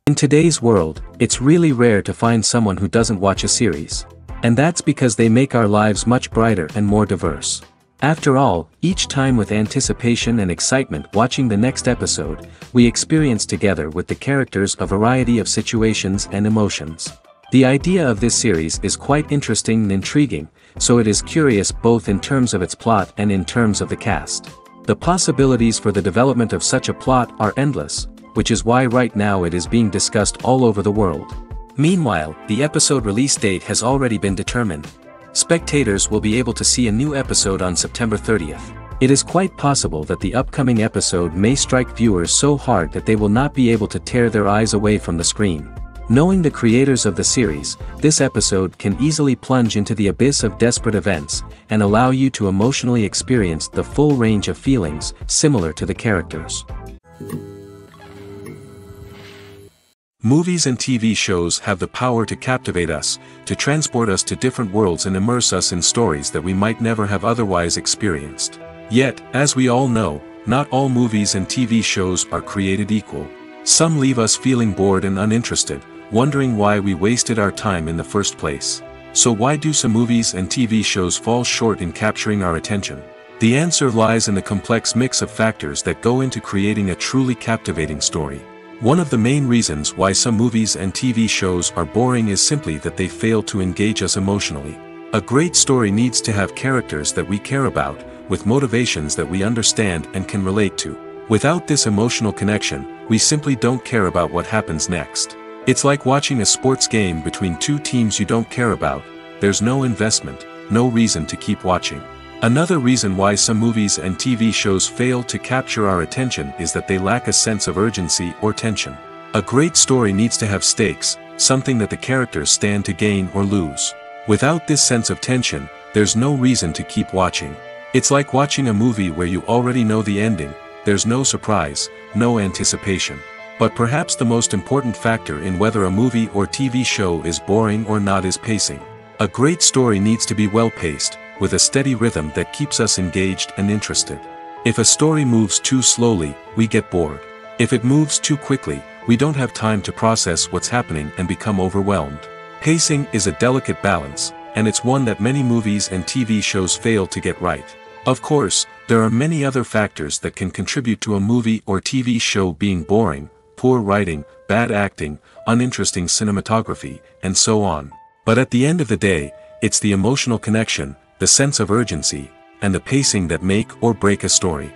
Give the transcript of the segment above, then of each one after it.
In today's world, it's really rare to find someone who doesn't watch a series. And that's because they make our lives much brighter and more diverse. After all, each time with anticipation and excitement watching the next episode, we experience together with the characters a variety of situations and emotions. The idea of this series is quite interesting and intriguing, so it is curious both in terms of its plot and in terms of the cast. The possibilities for the development of such a plot are endless, which is why right now it is being discussed all over the world. Meanwhile, the episode release date has already been determined. Spectators will be able to see a new episode on September 30th. It is quite possible that the upcoming episode may strike viewers so hard that they will not be able to tear their eyes away from the screen. Knowing the creators of the series, this episode can easily plunge into the abyss of desperate events, and allow you to emotionally experience the full range of feelings similar to the characters. Movies and TV shows have the power to captivate us, to transport us to different worlds and immerse us in stories that we might never have otherwise experienced. Yet, as we all know, not all movies and TV shows are created equal. Some leave us feeling bored and uninterested, wondering why we wasted our time in the first place. So why do some movies and TV shows fall short in capturing our attention? The answer lies in the complex mix of factors that go into creating a truly captivating story. One of the main reasons why some movies and TV shows are boring is simply that they fail to engage us emotionally. A great story needs to have characters that we care about, with motivations that we understand and can relate to. Without this emotional connection, we simply don't care about what happens next. It's like watching a sports game between two teams you don't care about. There's no investment, no reason to keep watching. Another reason why some movies and TV shows fail to capture our attention is that they lack a sense of urgency or tension. A great story needs to have stakes, something that the characters stand to gain or lose. Without this sense of tension, there's no reason to keep watching. It's like watching a movie where you already know the ending, there's no surprise, no anticipation. But perhaps the most important factor in whether a movie or TV show is boring or not is pacing. A great story needs to be well-paced, with a steady rhythm that keeps us engaged and interested. If a story moves too slowly, we get bored. If it moves too quickly, we don't have time to process what's happening and become overwhelmed. Pacing is a delicate balance, and it's one that many movies and TV shows fail to get right. Of course, there are many other factors that can contribute to a movie or TV show being boring: poor writing, bad acting, uninteresting cinematography, and so on. But at the end of the day, it's the emotional connection, the sense of urgency, and the pacing that make or break a story.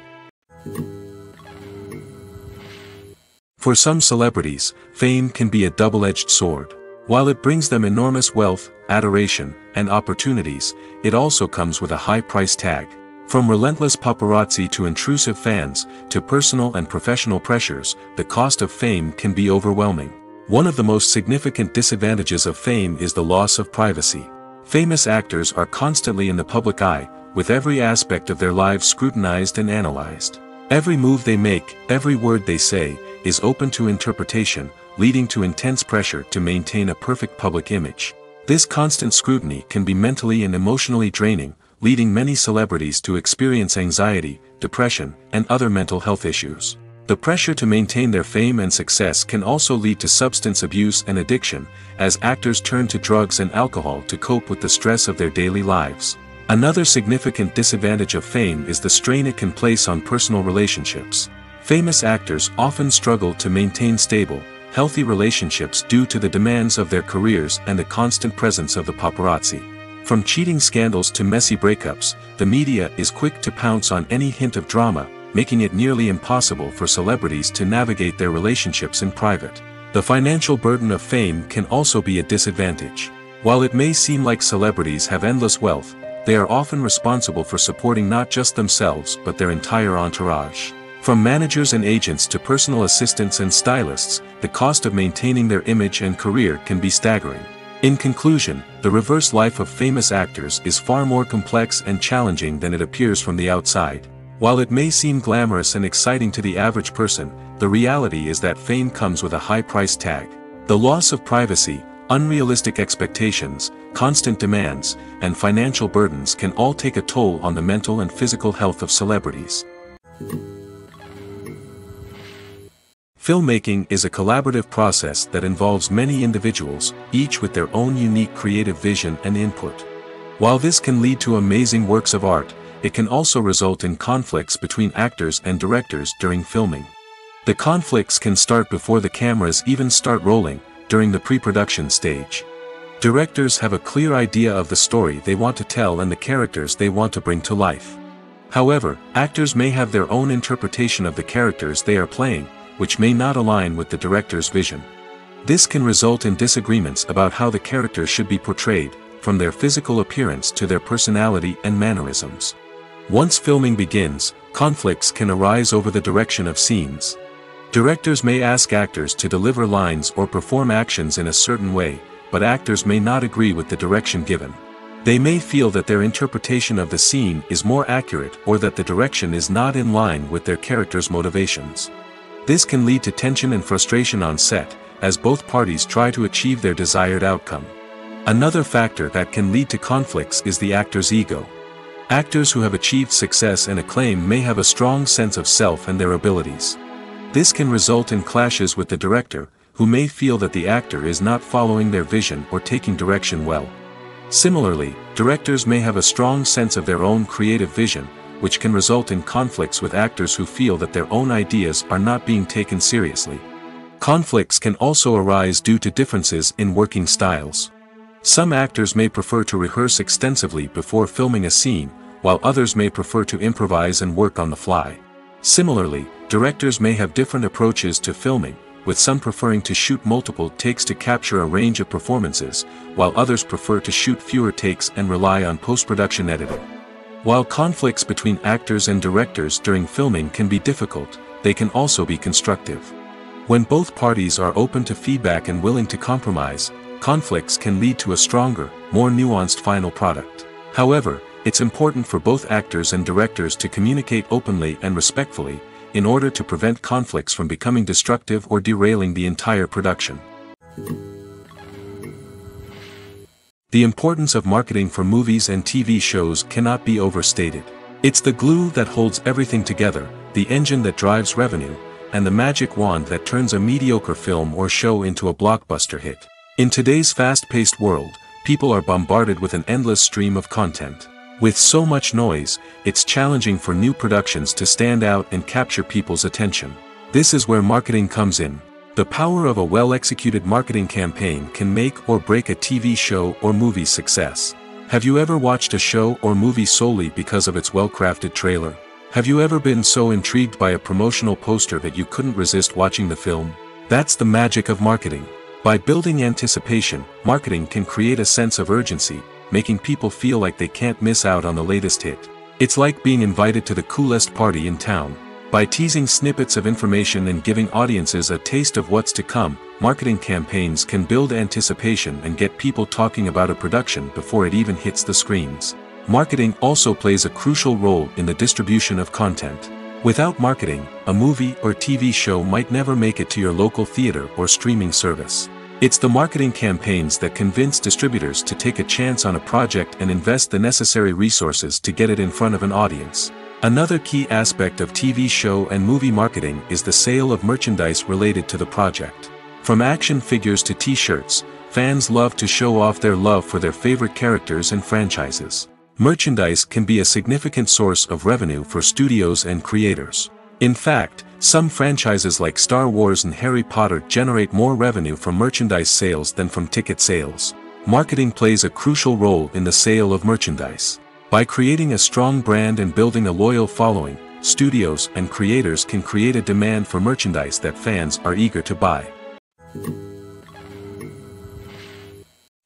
For some celebrities, fame can be a double-edged sword. While it brings them enormous wealth, adoration, and opportunities, it also comes with a high price tag. From relentless paparazzi to intrusive fans, to personal and professional pressures, the cost of fame can be overwhelming. One of the most significant disadvantages of fame is the loss of privacy. Famous actors are constantly in the public eye, with every aspect of their lives scrutinized and analyzed. Every move they make, every word they say, is open to interpretation, leading to intense pressure to maintain a perfect public image. This constant scrutiny can be mentally and emotionally draining, leading many celebrities to experience anxiety, depression, and other mental health issues. The pressure to maintain their fame and success can also lead to substance abuse and addiction, as actors turn to drugs and alcohol to cope with the stress of their daily lives. Another significant disadvantage of fame is the strain it can place on personal relationships. Famous actors often struggle to maintain stable, healthy relationships due to the demands of their careers and the constant presence of the paparazzi. From cheating scandals to messy breakups, the media is quick to pounce on any hint of drama, making it nearly impossible for celebrities to navigate their relationships in private. The financial burden of fame can also be a disadvantage. While it may seem like celebrities have endless wealth, they are often responsible for supporting not just themselves but their entire entourage. From managers and agents to personal assistants and stylists, the cost of maintaining their image and career can be staggering. In conclusion, the reverse life of famous actors is far more complex and challenging than it appears from the outside. While it may seem glamorous and exciting to the average person, the reality is that fame comes with a high price tag. The loss of privacy, unrealistic expectations, constant demands, and financial burdens can all take a toll on the mental and physical health of celebrities. Filmmaking is a collaborative process that involves many individuals, each with their own unique creative vision and input. While this can lead to amazing works of art, it can also result in conflicts between actors and directors during filming. The conflicts can start before the cameras even start rolling, during the pre-production stage. Directors have a clear idea of the story they want to tell and the characters they want to bring to life. However, actors may have their own interpretation of the characters they are playing, which may not align with the director's vision. This can result in disagreements about how the characters should be portrayed, from their physical appearance to their personality and mannerisms. Once filming begins, conflicts can arise over the direction of scenes. Directors may ask actors to deliver lines or perform actions in a certain way, but actors may not agree with the direction given. They may feel that their interpretation of the scene is more accurate or that the direction is not in line with their character's motivations. This can lead to tension and frustration on set, as both parties try to achieve their desired outcome. Another factor that can lead to conflicts is the actor's ego. Actors who have achieved success and acclaim may have a strong sense of self and their abilities. This can result in clashes with the director, who may feel that the actor is not following their vision or taking direction well. Similarly, directors may have a strong sense of their own creative vision, which can result in conflicts with actors who feel that their own ideas are not being taken seriously. Conflicts can also arise due to differences in working styles. Some actors may prefer to rehearse extensively before filming a scene, while others may prefer to improvise and work on the fly. Similarly, directors may have different approaches to filming, with some preferring to shoot multiple takes to capture a range of performances, while others prefer to shoot fewer takes and rely on post-production editing. While conflicts between actors and directors during filming can be difficult, they can also be constructive. When both parties are open to feedback and willing to compromise, conflicts can lead to a stronger, more nuanced final product. However, it's important for both actors and directors to communicate openly and respectfully, in order to prevent conflicts from becoming destructive or derailing the entire production. The importance of marketing for movies and TV shows cannot be overstated. It's the glue that holds everything together, the engine that drives revenue, and the magic wand that turns a mediocre film or show into a blockbuster hit. In today's fast-paced world, people are bombarded with an endless stream of content. With so much noise, it's challenging for new productions to stand out and capture people's attention. This is where marketing comes in. The power of a well-executed marketing campaign can make or break a TV show or movie's success. Have you ever watched a show or movie solely because of its well-crafted trailer? Have you ever been so intrigued by a promotional poster that you couldn't resist watching the film? That's the magic of marketing. By building anticipation, marketing can create a sense of urgency, making people feel like they can't miss out on the latest hit. It's like being invited to the coolest party in town. By teasing snippets of information and giving audiences a taste of what's to come, marketing campaigns can build anticipation and get people talking about a production before it even hits the screens. Marketing also plays a crucial role in the distribution of content. Without marketing, a movie or TV show might never make it to your local theater or streaming service. It's the marketing campaigns that convince distributors to take a chance on a project and invest the necessary resources to get it in front of an audience. Another key aspect of TV show and movie marketing is the sale of merchandise related to the project. From action figures to t-shirts, fans love to show off their love for their favorite characters and franchises. Merchandise can be a significant source of revenue for studios and creators. In fact, Some franchises like Star Wars and Harry Potter generate more revenue from merchandise sales than from ticket sales. Marketing plays a crucial role in the sale of merchandise. By creating a strong brand and building a loyal following, studios and creators can create a demand for merchandise that fans are eager to buy.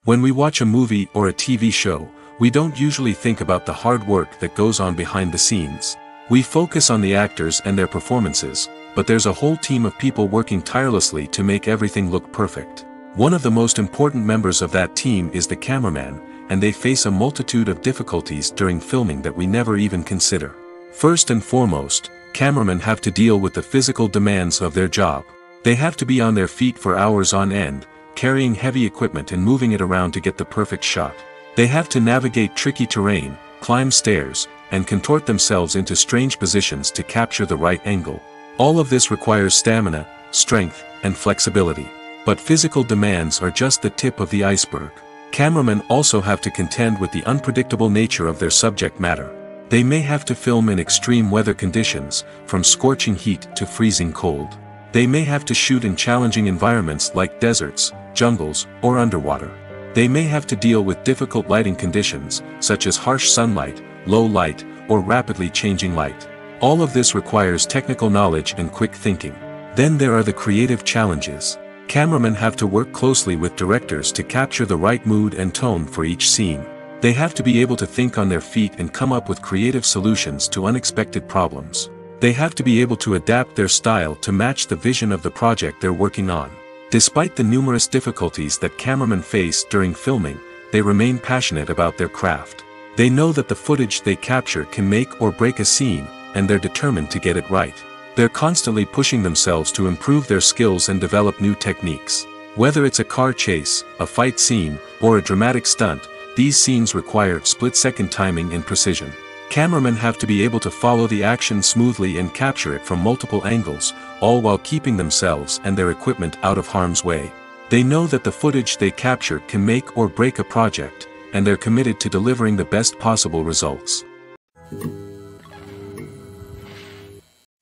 When we watch a movie or a TV show, we don't usually think about the hard work that goes on behind the scenes. We focus on the actors and their performances, but there's a whole team of people working tirelessly to make everything look perfect. One of the most important members of that team is the cameraman, and they face a multitude of difficulties during filming that we never even consider. First and foremost, cameramen have to deal with the physical demands of their job. They have to be on their feet for hours on end, carrying heavy equipment and moving it around to get the perfect shot. They have to navigate tricky terrain, climb stairs, and contort themselves into strange positions to capture the right angle. All of this requires stamina, strength, and flexibility. But physical demands are just the tip of the iceberg. Cameramen also have to contend with the unpredictable nature of their subject matter. They may have to film in extreme weather conditions, from scorching heat to freezing cold. They may have to shoot in challenging environments like deserts, jungles, or underwater. They may have to deal with difficult lighting conditions, such as harsh sunlight, low light, or rapidly changing light. All of this requires technical knowledge and quick thinking. Then there are the creative challenges. Cameramen have to work closely with directors to capture the right mood and tone for each scene. They have to be able to think on their feet and come up with creative solutions to unexpected problems. They have to be able to adapt their style to match the vision of the project they're working on. Despite the numerous difficulties that cameramen face during filming, they remain passionate about their craft. They know that the footage they capture can make or break a scene, and they're determined to get it right. They're constantly pushing themselves to improve their skills and develop new techniques. Whether it's a car chase, a fight scene, or a dramatic stunt, these scenes require split-second timing and precision. Cameramen have to be able to follow the action smoothly and capture it from multiple angles, all while keeping themselves and their equipment out of harm's way. They know that the footage they capture can make or break a project, and they're committed to delivering the best possible results.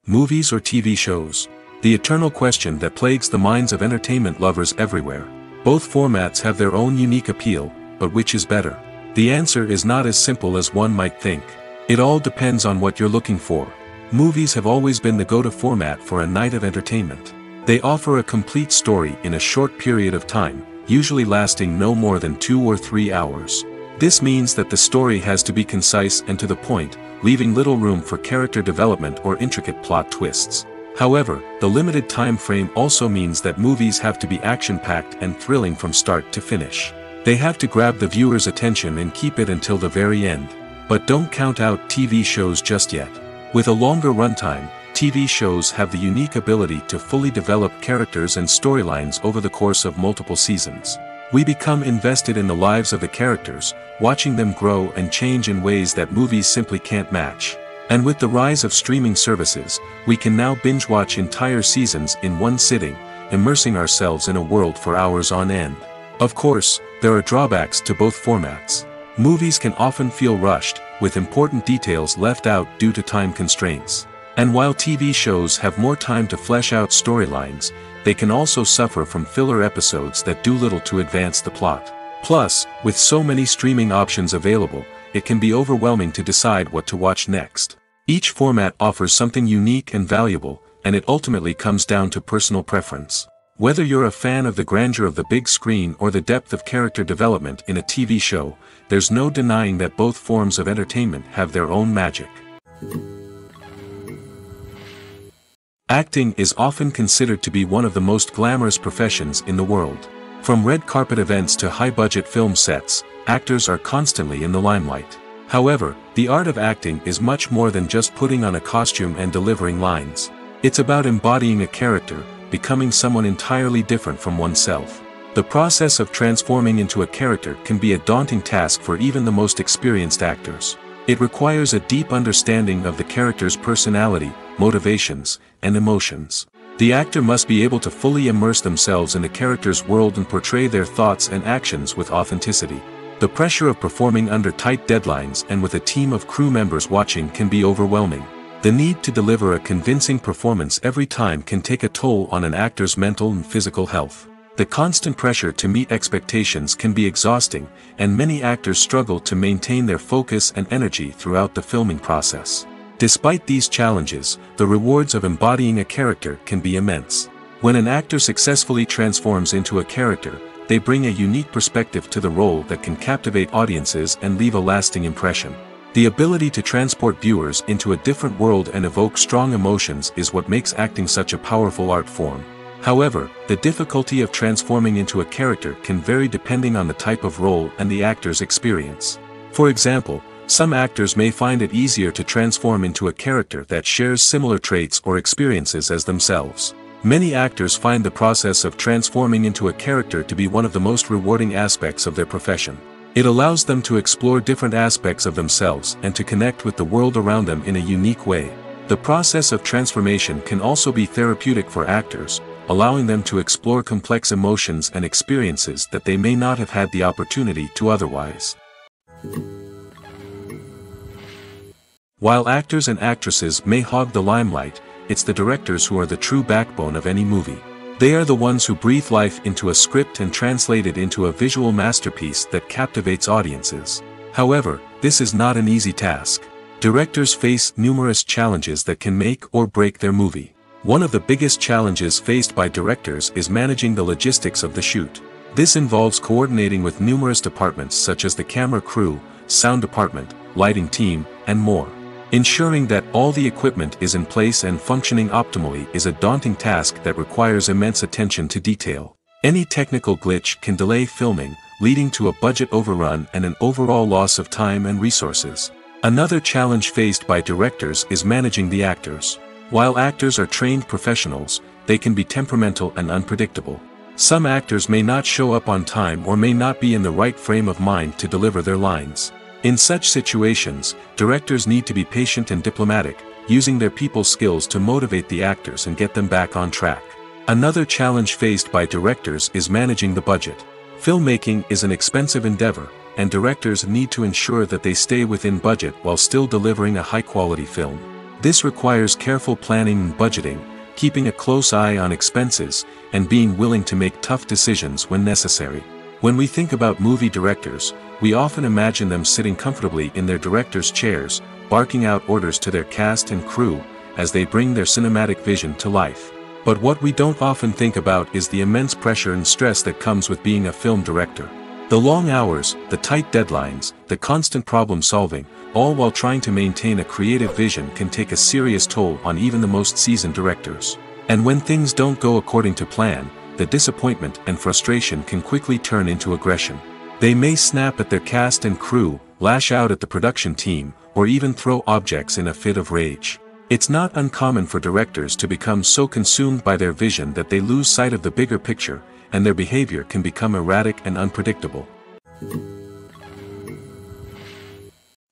Movies or TV shows? The eternal question that plagues the minds of entertainment lovers everywhere. Both formats have their own unique appeal, but which is better? The answer is not as simple as one might think. It all depends on what you're looking for. Movies have always been the go-to format for a night of entertainment. They offer a complete story in a short period of time, usually lasting no more than 2 or 3 hours. This means that the story has to be concise and to the point, leaving little room for character development or intricate plot twists. However, the limited time frame also means that movies have to be action-packed and thrilling from start to finish. They have to grab the viewer's attention and keep it until the very end. But don't count out TV shows just yet. With a longer runtime, TV shows have the unique ability to fully develop characters and storylines over the course of multiple seasons. We become invested in the lives of the characters, watching them grow and change in ways that movies simply can't match. And with the rise of streaming services, we can now binge-watch entire seasons in one sitting, immersing ourselves in a world for hours on end. Of course, there are drawbacks to both formats. Movies can often feel rushed, with important details left out due to time constraints. And while TV shows have more time to flesh out storylines, they can also suffer from filler episodes that do little to advance the plot. Plus, with so many streaming options available, it can be overwhelming to decide what to watch next. Each format offers something unique and valuable, and it ultimately comes down to personal preference. Whether you're a fan of the grandeur of the big screen or the depth of character development in a TV show, there's no denying that both forms of entertainment have their own magic. Acting is often considered to be one of the most glamorous professions in the world. From red carpet events to high-budget film sets, actors are constantly in the limelight. However, the art of acting is much more than just putting on a costume and delivering lines. It's about embodying a character, becoming someone entirely different from oneself. The process of transforming into a character can be a daunting task for even the most experienced actors. It requires a deep understanding of the character's personality, motivations, and emotions. The actor must be able to fully immerse themselves in the character's world and portray their thoughts and actions with authenticity. The pressure of performing under tight deadlines and with a team of crew members watching can be overwhelming. The need to deliver a convincing performance every time can take a toll on an actor's mental and physical health. The constant pressure to meet expectations can be exhausting, and many actors struggle to maintain their focus and energy throughout the filming process. Despite these challenges, the rewards of embodying a character can be immense. When an actor successfully transforms into a character, they bring a unique perspective to the role that can captivate audiences and leave a lasting impression. The ability to transport viewers into a different world and evoke strong emotions is what makes acting such a powerful art form. However, the difficulty of transforming into a character can vary depending on the type of role and the actor's experience. For example, some actors may find it easier to transform into a character that shares similar traits or experiences as themselves. Many actors find the process of transforming into a character to be one of the most rewarding aspects of their profession. It allows them to explore different aspects of themselves and to connect with the world around them in a unique way. The process of transformation can also be therapeutic for actors, allowing them to explore complex emotions and experiences that they may not have had the opportunity to otherwise. While actors and actresses may hog the limelight, it's the directors who are the true backbone of any movie. They are the ones who breathe life into a script and translate it into a visual masterpiece that captivates audiences. However, this is not an easy task. Directors face numerous challenges that can make or break their movie. One of the biggest challenges faced by directors is managing the logistics of the shoot. This involves coordinating with numerous departments such as the camera crew, sound department, lighting team, and more. Ensuring that all the equipment is in place and functioning optimally is a daunting task that requires immense attention to detail. Any technical glitch can delay filming, leading to a budget overrun and an overall loss of time and resources. Another challenge faced by directors is managing the actors. While actors are trained professionals, they can be temperamental and unpredictable. Some actors may not show up on time or may not be in the right frame of mind to deliver their lines. In such situations, directors need to be patient and diplomatic, using their people skills to motivate the actors and get them back on track. Another challenge faced by directors is managing the budget. Filmmaking is an expensive endeavor, and directors need to ensure that they stay within budget while still delivering a high-quality film. This requires careful planning and budgeting, keeping a close eye on expenses, and being willing to make tough decisions when necessary. When we think about movie directors, we often imagine them sitting comfortably in their director's chairs, barking out orders to their cast and crew, as they bring their cinematic vision to life. But what we don't often think about is the immense pressure and stress that comes with being a film director. The long hours, the tight deadlines, the constant problem-solving, all while trying to maintain a creative vision can take a serious toll on even the most seasoned directors. And when things don't go according to plan, the disappointment and frustration can quickly turn into aggression. They may snap at their cast and crew, lash out at the production team, or even throw objects in a fit of rage. It's not uncommon for directors to become so consumed by their vision that they lose sight of the bigger picture, and their behavior can become erratic and unpredictable.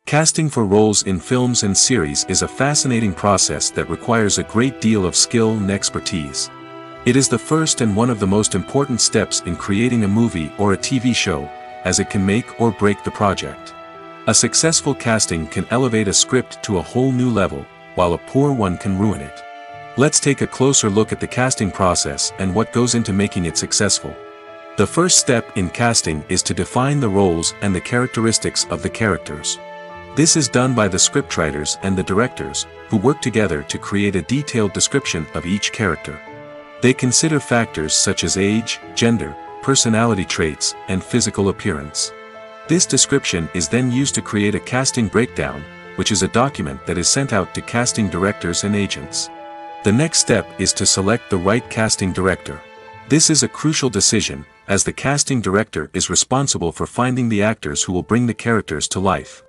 Casting for roles in films and series is a fascinating process that requires a great deal of skill and expertise. It is the first and one of the most important steps in creating a movie or a TV show, as it can make or break the project. A successful casting can elevate a script to a whole new level, while a poor one can ruin it. Let's take a closer look at the casting process and what goes into making it successful. The first step in casting is to define the roles and the characteristics of the characters. This is done by the scriptwriters and the directors, who work together to create a detailed description of each character. They consider factors such as age, gender, personality traits, and physical appearance. This description is then used to create a casting breakdown, which is a document that is sent out to casting directors and agents. The next step is to select the right casting director. This is a crucial decision, as the casting director is responsible for finding the actors who will bring the characters to life.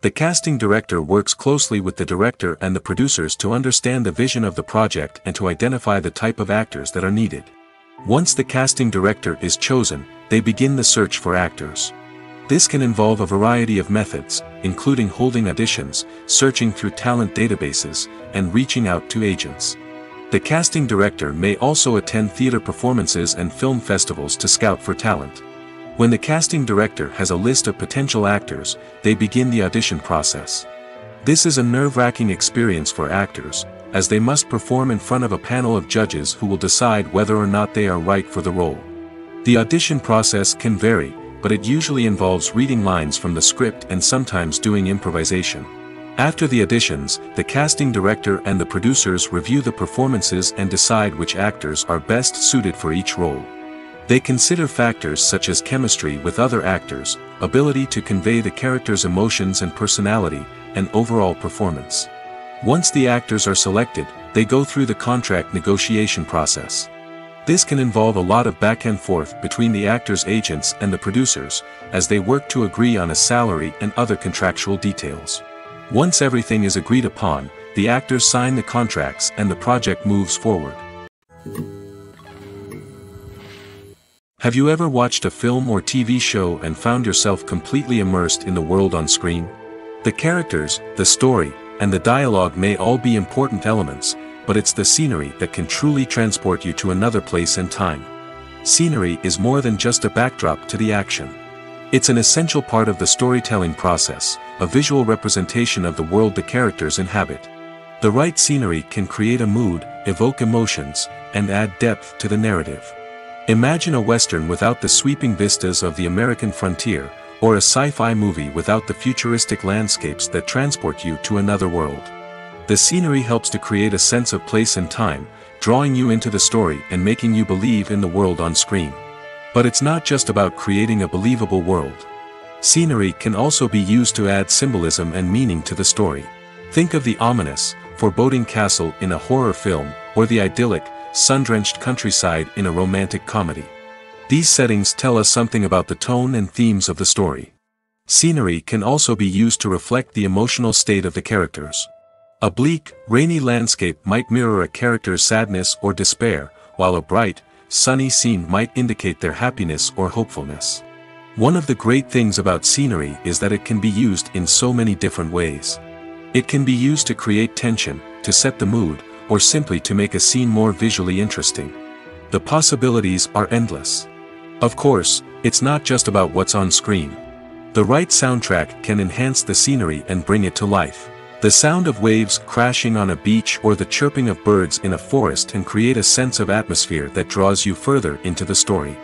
The casting director works closely with the director and the producers to understand the vision of the project and to identify the type of actors that are needed. Once the casting director is chosen, they begin the search for actors. This can involve a variety of methods, including holding auditions, searching through talent databases, and reaching out to agents. The casting director may also attend theater performances and film festivals to scout for talent. When the casting director has a list of potential actors, they begin the audition process. This is a nerve-wracking experience for actors, as they must perform in front of a panel of judges who will decide whether or not they are right for the role. The audition process can vary, but it usually involves reading lines from the script and sometimes doing improvisation. After the auditions, the casting director and the producers review the performances and decide which actors are best suited for each role. They consider factors such as chemistry with other actors, ability to convey the character's emotions and personality, and overall performance. Once the actors are selected, they go through the contract negotiation process. This can involve a lot of back and forth between the actors' agents and the producers, as they work to agree on a salary and other contractual details. Once everything is agreed upon, the actors sign the contracts and the project moves forward. Have you ever watched a film or TV show and found yourself completely immersed in the world on screen? The characters, the story, and the dialogue may all be important elements, but it's the scenery that can truly transport you to another place and time. Scenery is more than just a backdrop to the action. It's an essential part of the storytelling process, a visual representation of the world the characters inhabit. The right scenery can create a mood, evoke emotions, and add depth to the narrative. Imagine a western without the sweeping vistas of the American frontier, or a sci-fi movie without the futuristic landscapes that transport you to another world. The scenery helps to create a sense of place and time, drawing you into the story and making you believe in the world on screen. But it's not just about creating a believable world. Scenery can also be used to add symbolism and meaning to the story. Think of the ominous, foreboding castle in a horror film, or the idyllic, sun-drenched countryside in a romantic comedy. These settings tell us something about the tone and themes of the story. Scenery can also be used to reflect the emotional state of the characters. A bleak, rainy landscape might mirror a character's sadness or despair, while a bright, sunny scene might indicate their happiness or hopefulness. One of the great things about scenery is that it can be used in so many different ways. It can be used to create tension, to set the mood, or simply to make a scene more visually interesting. The possibilities are endless. Of course, it's not just about what's on screen. The right soundtrack can enhance the scenery and bring it to life. The sound of waves crashing on a beach or the chirping of birds in a forest can create a sense of atmosphere that draws you further into the story.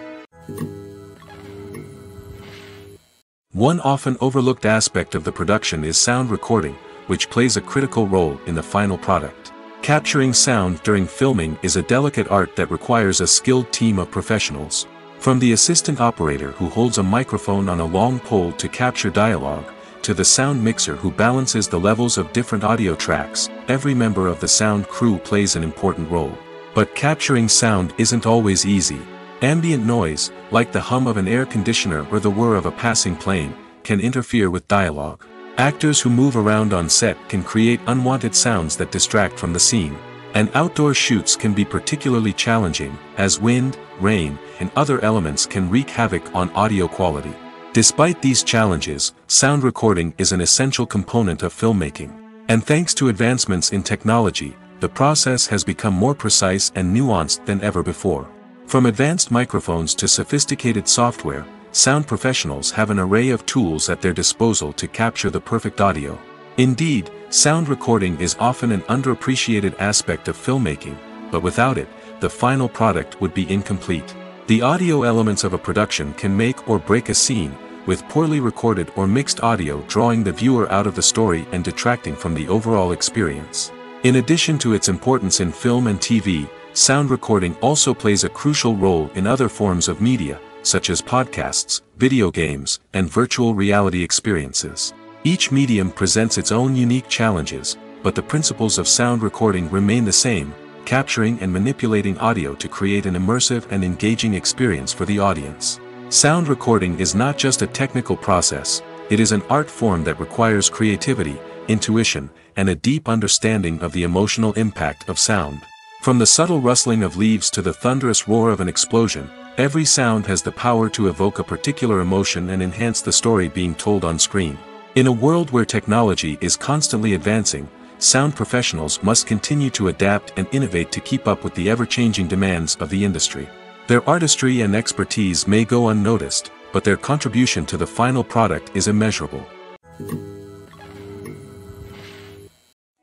One often overlooked aspect of the production is sound recording, which plays a critical role in the final product. Capturing sound during filming is a delicate art that requires a skilled team of professionals. From the assistant operator who holds a microphone on a long pole to capture dialogue, to the sound mixer who balances the levels of different audio tracks, every member of the sound crew plays an important role. But capturing sound isn't always easy. Ambient noise, like the hum of an air conditioner or the whir of a passing plane, can interfere with dialogue. Actors who move around on set can create unwanted sounds that distract from the scene. And outdoor shoots can be particularly challenging, as wind, rain, and other elements can wreak havoc on audio quality. Despite these challenges, sound recording is an essential component of filmmaking. And thanks to advancements in technology, the process has become more precise and nuanced than ever before. From advanced microphones to sophisticated software, sound professionals have an array of tools at their disposal to capture the perfect audio. Indeed, sound recording is often an underappreciated aspect of filmmaking, but without it, the final product would be incomplete. The audio elements of a production can make or break a scene, with poorly recorded or mixed audio drawing the viewer out of the story and detracting from the overall experience. In addition to its importance in film and TV, sound recording also plays a crucial role in other forms of media, such as podcasts, video games, and virtual reality experiences. Each medium presents its own unique challenges, but the principles of sound recording remain the same, capturing and manipulating audio to create an immersive and engaging experience for the audience. Sound recording is not just a technical process, it is an art form that requires creativity, intuition, and a deep understanding of the emotional impact of sound. From the subtle rustling of leaves to the thunderous roar of an explosion, every sound has the power to evoke a particular emotion and enhance the story being told on screen. In a world where technology is constantly advancing, sound professionals must continue to adapt and innovate to keep up with the ever-changing demands of the industry. Their artistry and expertise may go unnoticed, but their contribution to the final product is immeasurable.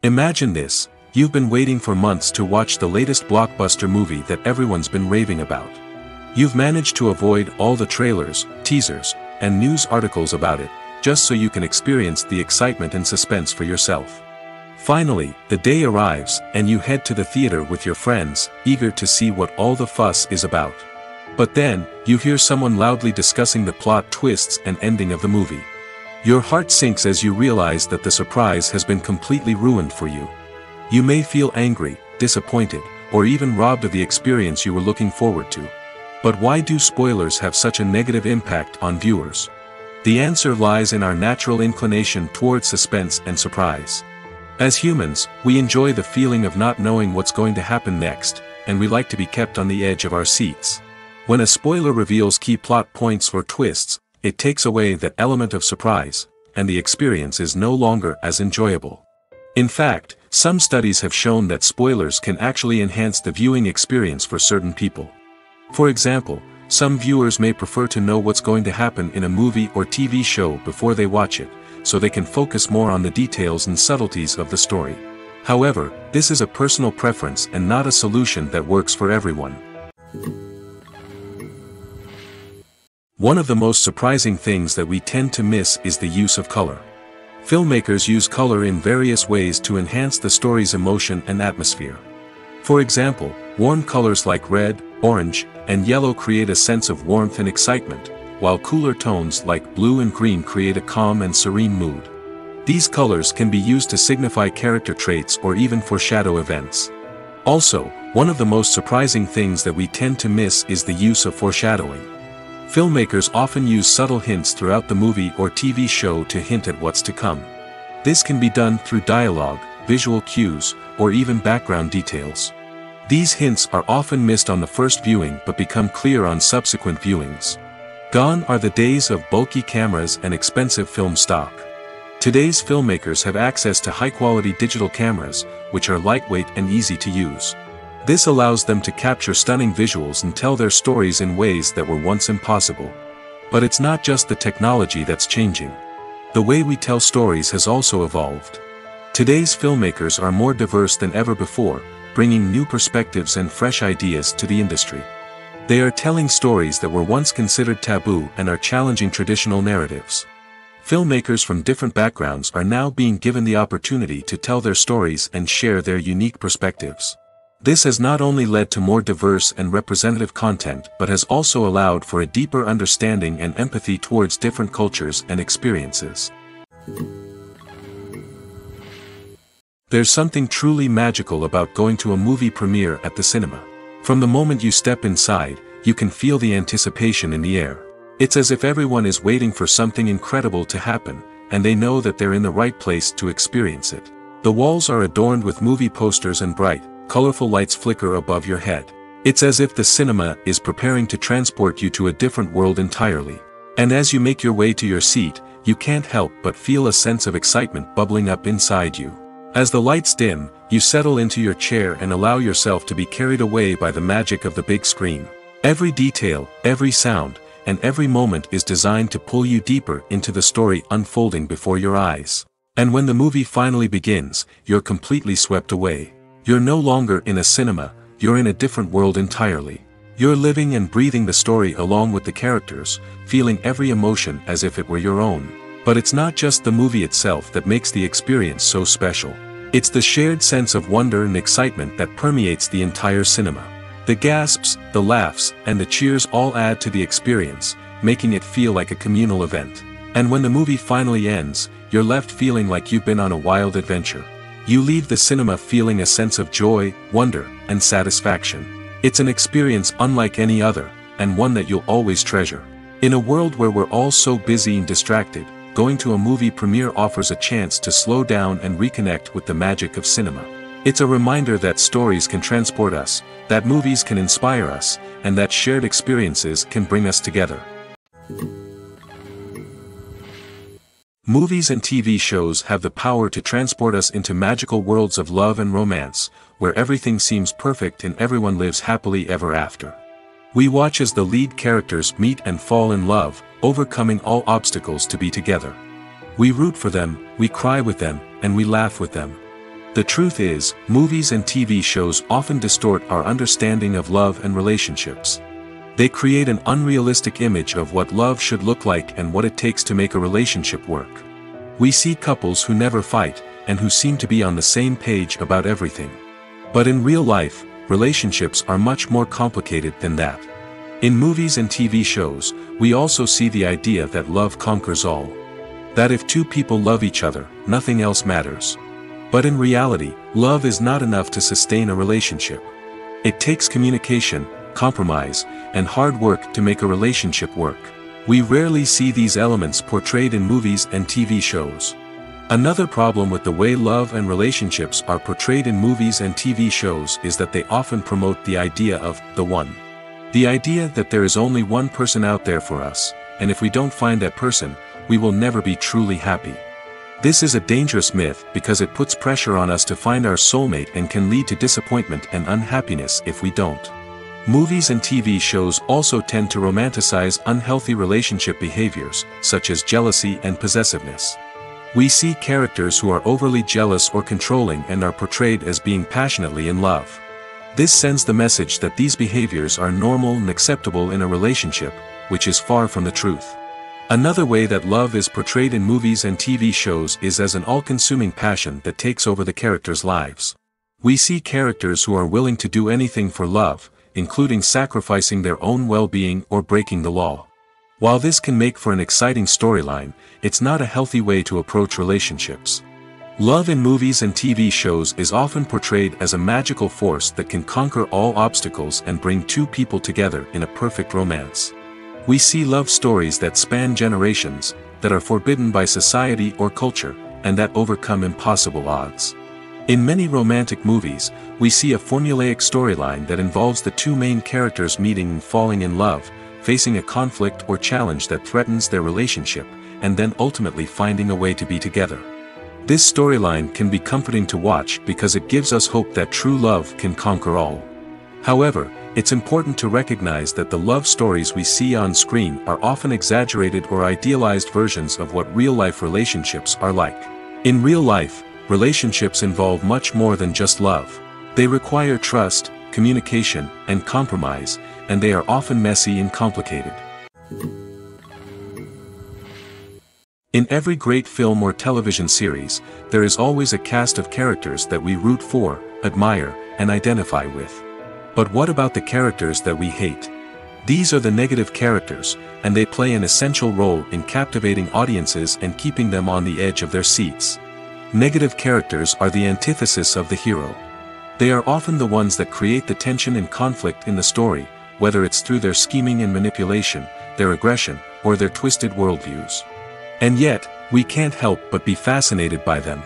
Imagine this, you've been waiting for months to watch the latest blockbuster movie that everyone's been raving about. You've managed to avoid all the trailers, teasers, and news articles about it, just so you can experience the excitement and suspense for yourself. Finally, the day arrives, and you head to the theater with your friends, eager to see what all the fuss is about. But then, you hear someone loudly discussing the plot twists and ending of the movie. Your heart sinks as you realize that the surprise has been completely ruined for you. You may feel angry, disappointed, or even robbed of the experience you were looking forward to. But why do spoilers have such a negative impact on viewers? The answer lies in our natural inclination toward suspense and surprise. As humans, we enjoy the feeling of not knowing what's going to happen next, and we like to be kept on the edge of our seats. When a spoiler reveals key plot points or twists, it takes away that element of surprise, and the experience is no longer as enjoyable. In fact, some studies have shown that spoilers can actually enhance the viewing experience for certain people. For example, some viewers may prefer to know what's going to happen in a movie or TV show before they watch it, so they can focus more on the details and subtleties of the story. However, this is a personal preference and not a solution that works for everyone. One of the most surprising things that we tend to miss is the use of color. Filmmakers use color in various ways to enhance the story's emotion and atmosphere. For example, warm colors like red, orange, and yellow create a sense of warmth and excitement, while cooler tones like blue and green create a calm and serene mood. These colors can be used to signify character traits or even foreshadow events. Also, one of the most surprising things that we tend to miss is the use of foreshadowing. Filmmakers often use subtle hints throughout the movie or TV show to hint at what's to come. This can be done through dialogue, visual cues, or even background details. These hints are often missed on the first viewing but become clear on subsequent viewings. Gone are the days of bulky cameras and expensive film stock. Today's filmmakers have access to high-quality digital cameras, which are lightweight and easy to use. This allows them to capture stunning visuals and tell their stories in ways that were once impossible. But it's not just the technology that's changing. The way we tell stories has also evolved. Today's filmmakers are more diverse than ever before, bringing new perspectives and fresh ideas to the industry. They are telling stories that were once considered taboo and are challenging traditional narratives. Filmmakers from different backgrounds are now being given the opportunity to tell their stories and share their unique perspectives. This has not only led to more diverse and representative content but has also allowed for a deeper understanding and empathy towards different cultures and experiences. There's something truly magical about going to a movie premiere at the cinema. From the moment you step inside, you can feel the anticipation in the air. It's as if everyone is waiting for something incredible to happen, and they know that they're in the right place to experience it. The walls are adorned with movie posters and bright, colorful lights flicker above your head. It's as if the cinema is preparing to transport you to a different world entirely. And as you make your way to your seat, you can't help but feel a sense of excitement bubbling up inside you. As the lights dim, you settle into your chair and allow yourself to be carried away by the magic of the big screen. Every detail, every sound, and every moment is designed to pull you deeper into the story unfolding before your eyes. And when the movie finally begins, you're completely swept away. You're no longer in a cinema, you're in a different world entirely. You're living and breathing the story along with the characters, feeling every emotion as if it were your own. But it's not just the movie itself that makes the experience so special. It's the shared sense of wonder and excitement that permeates the entire cinema. The gasps, the laughs, and the cheers all add to the experience, making it feel like a communal event. And when the movie finally ends, you're left feeling like you've been on a wild adventure. You leave the cinema feeling a sense of joy, wonder, and satisfaction. It's an experience unlike any other, and one that you'll always treasure. In a world where we're all so busy and distracted, going to a movie premiere offers a chance to slow down and reconnect with the magic of cinema. It's a reminder that stories can transport us, that movies can inspire us, and that shared experiences can bring us together. Movies and TV shows have the power to transport us into magical worlds of love and romance, where everything seems perfect and everyone lives happily ever after. We watch as the lead characters meet and fall in love, overcoming all obstacles to be together. We root for them, we cry with them, and we laugh with them. The truth is, movies and TV shows often distort our understanding of love and relationships. They create an unrealistic image of what love should look like and what it takes to make a relationship work. We see couples who never fight, and who seem to be on the same page about everything. But in real life, relationships are much more complicated than that. In movies and TV shows, we also see the idea that love conquers all. That if two people love each other, nothing else matters. But in reality, love is not enough to sustain a relationship. It takes communication, compromise, and hard work to make a relationship work. We rarely see these elements portrayed in movies and TV shows. Another problem with the way love and relationships are portrayed in movies and TV shows is that they often promote the idea of the one. The idea that there is only one person out there for us, and if we don't find that person, we will never be truly happy. This is a dangerous myth because it puts pressure on us to find our soulmate and can lead to disappointment and unhappiness if we don't. Movies and TV shows also tend to romanticize unhealthy relationship behaviors, such as jealousy and possessiveness. We see characters who are overly jealous or controlling and are portrayed as being passionately in love. This sends the message that these behaviors are normal and acceptable in a relationship, which is far from the truth. Another way that love is portrayed in movies and TV shows is as an all-consuming passion that takes over the characters' lives. We see characters who are willing to do anything for love, including sacrificing their own well-being or breaking the law. While this can make for an exciting storyline, it's not a healthy way to approach relationships. Love in movies and TV shows is often portrayed as a magical force that can conquer all obstacles and bring two people together in a perfect romance. We see love stories that span generations, that are forbidden by society or culture, and that overcome impossible odds. In many romantic movies, we see a formulaic storyline that involves the two main characters meeting and falling in love, facing a conflict or challenge that threatens their relationship, and then ultimately finding a way to be together. This storyline can be comforting to watch because it gives us hope that true love can conquer all. However, it's important to recognize that the love stories we see on screen are often exaggerated or idealized versions of what real-life relationships are like. In real life, relationships involve much more than just love. They require trust, communication, and compromise, and they are often messy and complicated. In every great film or television series, there is always a cast of characters that we root for, admire, and identify with. But what about the characters that we hate? These are the negative characters, and they play an essential role in captivating audiences and keeping them on the edge of their seats. Negative characters are the antithesis of the hero. They are often the ones that create the tension and conflict in the story, whether it's through their scheming and manipulation, their aggression, or their twisted worldviews. And yet, we can't help but be fascinated by them.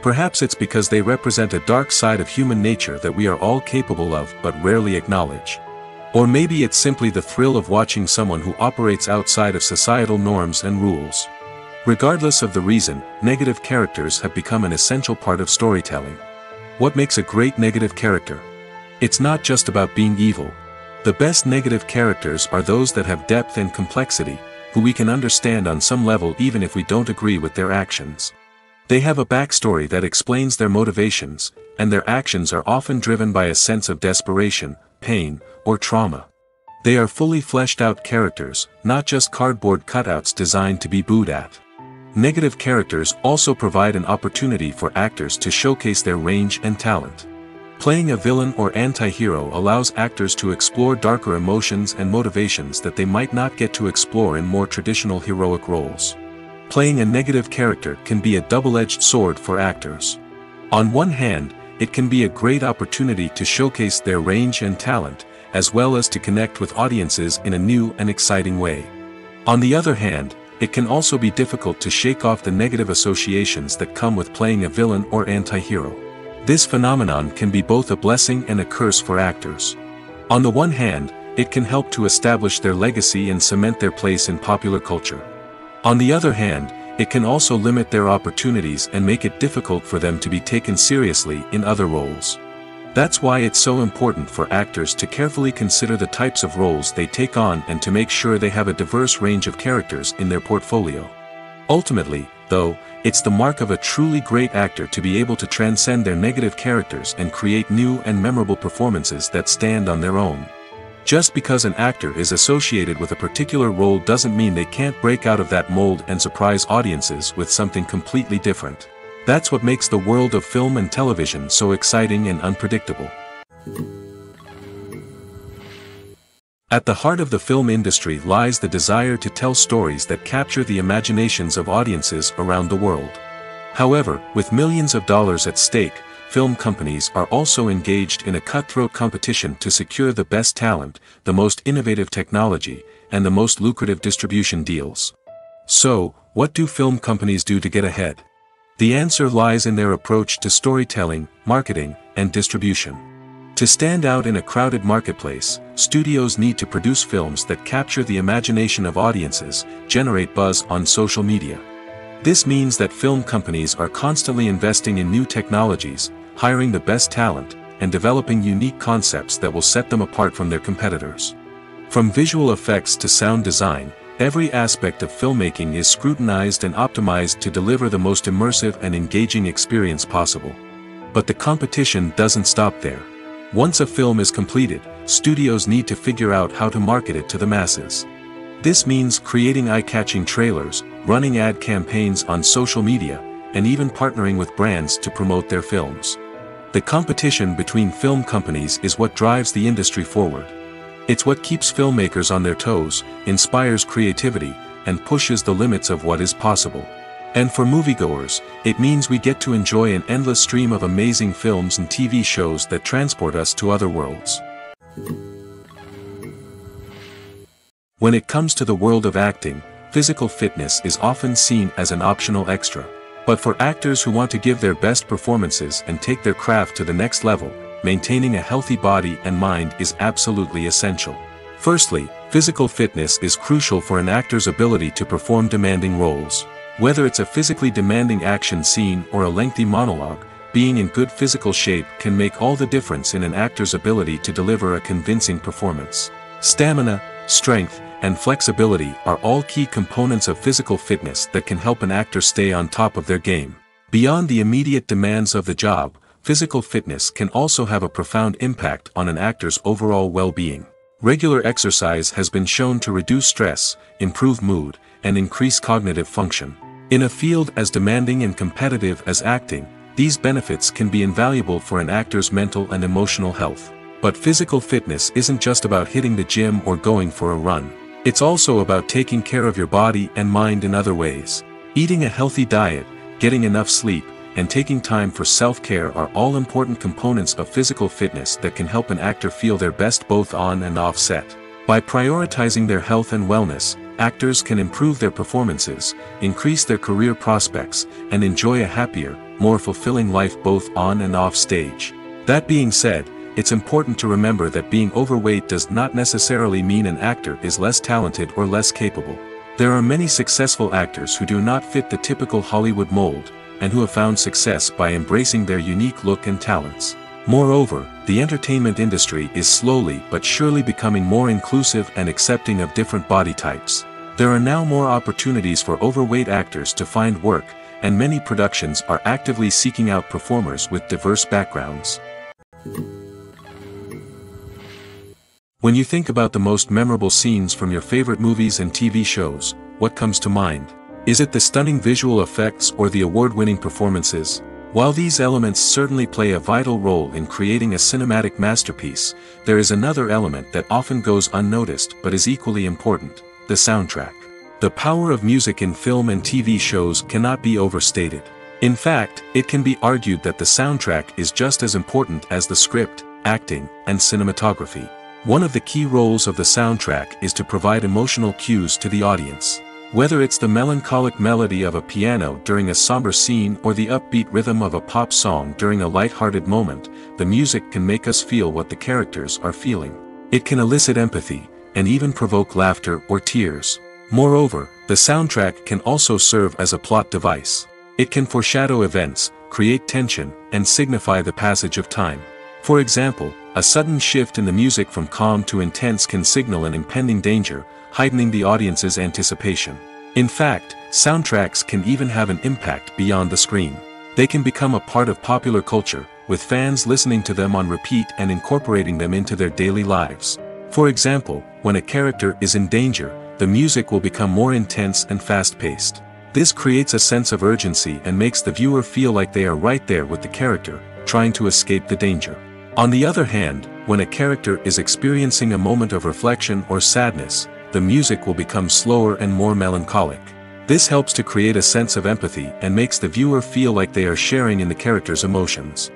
Perhaps it's because they represent a dark side of human nature that we are all capable of but rarely acknowledge. Or maybe it's simply the thrill of watching someone who operates outside of societal norms and rules. Regardless of the reason, negative characters have become an essential part of storytelling. What makes a great negative character? It's not just about being evil. The best negative characters are those that have depth and complexity, who we can understand on some level even if we don't agree with their actions. They have a backstory that explains their motivations, and their actions are often driven by a sense of desperation, pain, or trauma. They are fully fleshed out characters, not just cardboard cutouts designed to be booed at. Negative characters also provide an opportunity for actors to showcase their range and talent. Playing a villain or anti-hero allows actors to explore darker emotions and motivations that they might not get to explore in more traditional heroic roles. Playing a negative character can be a double-edged sword for actors. On one hand, it can be a great opportunity to showcase their range and talent, as well as to connect with audiences in a new and exciting way. On the other hand, it can also be difficult to shake off the negative associations that come with playing a villain or anti-hero. This phenomenon can be both a blessing and a curse for actors. On the one hand, it can help to establish their legacy and cement their place in popular culture. On the other hand, it can also limit their opportunities and make it difficult for them to be taken seriously in other roles. That's why it's so important for actors to carefully consider the types of roles they take on and to make sure they have a diverse range of characters in their portfolio. Ultimately, though, it's the mark of a truly great actor to be able to transcend their negative characters and create new and memorable performances that stand on their own. Just because an actor is associated with a particular role doesn't mean they can't break out of that mold and surprise audiences with something completely different. That's what makes the world of film and television so exciting and unpredictable. At the heart of the film industry lies the desire to tell stories that capture the imaginations of audiences around the world. However, with millions of dollars at stake, film companies are also engaged in a cutthroat competition to secure the best talent, the most innovative technology, and the most lucrative distribution deals. So, what do film companies do to get ahead? The answer lies in their approach to storytelling, marketing, and distribution. To stand out in a crowded marketplace, studios need to produce films that capture the imagination of audiences, generate buzz on social media. This means that film companies are constantly investing in new technologies, hiring the best talent, and developing unique concepts that will set them apart from their competitors. From visual effects to sound design, every aspect of filmmaking is scrutinized and optimized to deliver the most immersive and engaging experience possible. But the competition doesn't stop there. Once a film is completed, studios need to figure out how to market it to the masses. This means creating eye-catching trailers, running ad campaigns on social media, and even partnering with brands to promote their films. The competition between film companies is what drives the industry forward. It's what keeps filmmakers on their toes, inspires creativity, and pushes the limits of what is possible. And for moviegoers, it means we get to enjoy an endless stream of amazing films and TV shows that transport us to other worlds. When it comes to the world of acting, physical fitness is often seen as an optional extra. But for actors who want to give their best performances and take their craft to the next level, maintaining a healthy body and mind is absolutely essential. Firstly, physical fitness is crucial for an actor's ability to perform demanding roles. Whether it's a physically demanding action scene or a lengthy monologue, being in good physical shape can make all the difference in an actor's ability to deliver a convincing performance. Stamina, strength, and flexibility are all key components of physical fitness that can help an actor stay on top of their game. Beyond the immediate demands of the job, physical fitness can also have a profound impact on an actor's overall well-being. Regular exercise has been shown to reduce stress, improve mood, and increase cognitive function. In a field as demanding and competitive as acting, these benefits can be invaluable for an actor's mental and emotional health. But physical fitness isn't just about hitting the gym or going for a run. It's also about taking care of your body and mind in other ways. Eating a healthy diet, getting enough sleep, and taking time for self-care are all important components of physical fitness that can help an actor feel their best both on and off set. By prioritizing their health and wellness, actors can improve their performances, increase their career prospects, and enjoy a happier, more fulfilling life both on and off stage. That being said, it's important to remember that being overweight does not necessarily mean an actor is less talented or less capable. There are many successful actors who do not fit the typical Hollywood mold, and who have found success by embracing their unique look and talents. Moreover, the entertainment industry is slowly but surely becoming more inclusive and accepting of different body types. There are now more opportunities for overweight actors to find work, and many productions are actively seeking out performers with diverse backgrounds. When you think about the most memorable scenes from your favorite movies and TV shows, what comes to mind? Is it the stunning visual effects or the award-winning performances? While these elements certainly play a vital role in creating a cinematic masterpiece, there is another element that often goes unnoticed but is equally important: the soundtrack. The power of music in film and TV shows cannot be overstated. In fact, it can be argued that the soundtrack is just as important as the script, acting, and cinematography. One of the key roles of the soundtrack is to provide emotional cues to the audience. Whether it's the melancholic melody of a piano during a somber scene or the upbeat rhythm of a pop song during a light-hearted moment, the music can make us feel what the characters are feeling. It can elicit empathy, and even provoke laughter or tears. Moreover, the soundtrack can also serve as a plot device. It can foreshadow events, create tension, and signify the passage of time. For example, a sudden shift in the music from calm to intense can signal an impending danger, heightening the audience's anticipation. In fact, soundtracks can even have an impact beyond the screen. They can become a part of popular culture, with fans listening to them on repeat and incorporating them into their daily lives. For example, when a character is in danger, the music will become more intense and fast-paced. This creates a sense of urgency and makes the viewer feel like they are right there with the character, trying to escape the danger. On the other hand, when a character is experiencing a moment of reflection or sadness, the music will become slower and more melancholic. This helps to create a sense of empathy and makes the viewer feel like they are sharing in the character's emotions.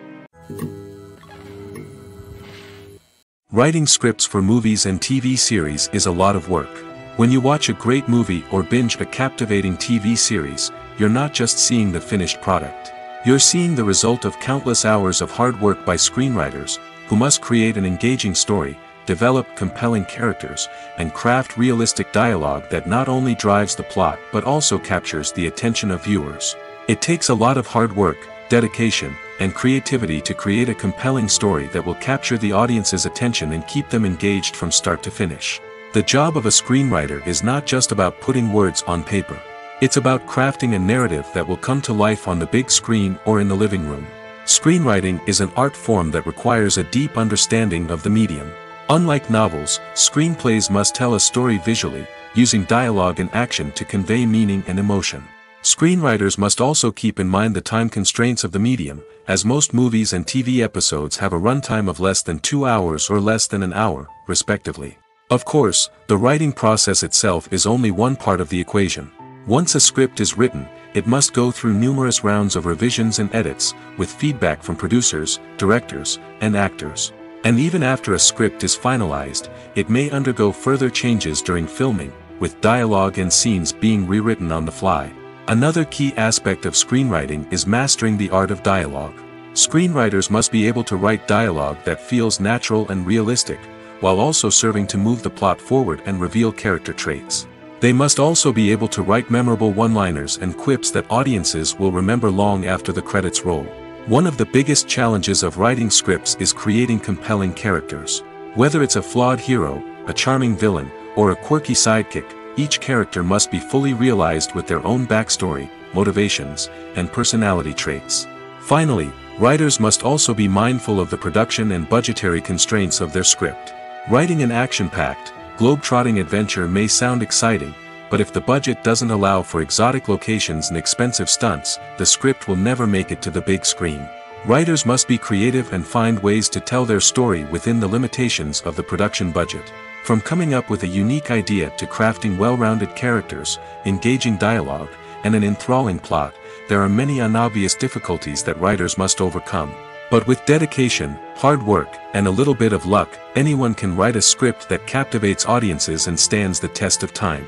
Writing scripts for movies and TV series is a lot of work. When you watch a great movie or binge a captivating TV series, you're not just seeing the finished product. You're seeing the result of countless hours of hard work by screenwriters, who must create an engaging story, develop compelling characters, and craft realistic dialogue that not only drives the plot but also captures the attention of viewers. It takes a lot of hard work, dedication, and creativity to create a compelling story that will capture the audience's attention and keep them engaged from start to finish. The job of a screenwriter is not just about putting words on paper. It's about crafting a narrative that will come to life on the big screen or in the living room. Screenwriting is an art form that requires a deep understanding of the medium. Unlike novels, screenplays must tell a story visually, using dialogue and action to convey meaning and emotion. Screenwriters must also keep in mind the time constraints of the medium, as most movies and TV episodes have a runtime of less than 2 hours or less than an hour, respectively. Of course, the writing process itself is only one part of the equation. Once a script is written, it must go through numerous rounds of revisions and edits, with feedback from producers, directors, and actors. And even after a script is finalized, it may undergo further changes during filming, with dialogue and scenes being rewritten on the fly. Another key aspect of screenwriting is mastering the art of dialogue. Screenwriters must be able to write dialogue that feels natural and realistic, while also serving to move the plot forward and reveal character traits. They must also be able to write memorable one-liners and quips that audiences will remember long after the credits roll. One of the biggest challenges of writing scripts is creating compelling characters. Whether it's a flawed hero, a charming villain, or a quirky sidekick, each character must be fully realized with their own backstory, motivations, and personality traits. Finally, writers must also be mindful of the production and budgetary constraints of their script. Writing an action-packed, globe-trotting adventure may sound exciting, but if the budget doesn't allow for exotic locations and expensive stunts, the script will never make it to the big screen. Writers must be creative and find ways to tell their story within the limitations of the production budget. From coming up with a unique idea to crafting well-rounded characters, engaging dialogue, and an enthralling plot, there are many unobvious difficulties that writers must overcome. But with dedication, hard work, and a little bit of luck, anyone can write a script that captivates audiences and stands the test of time.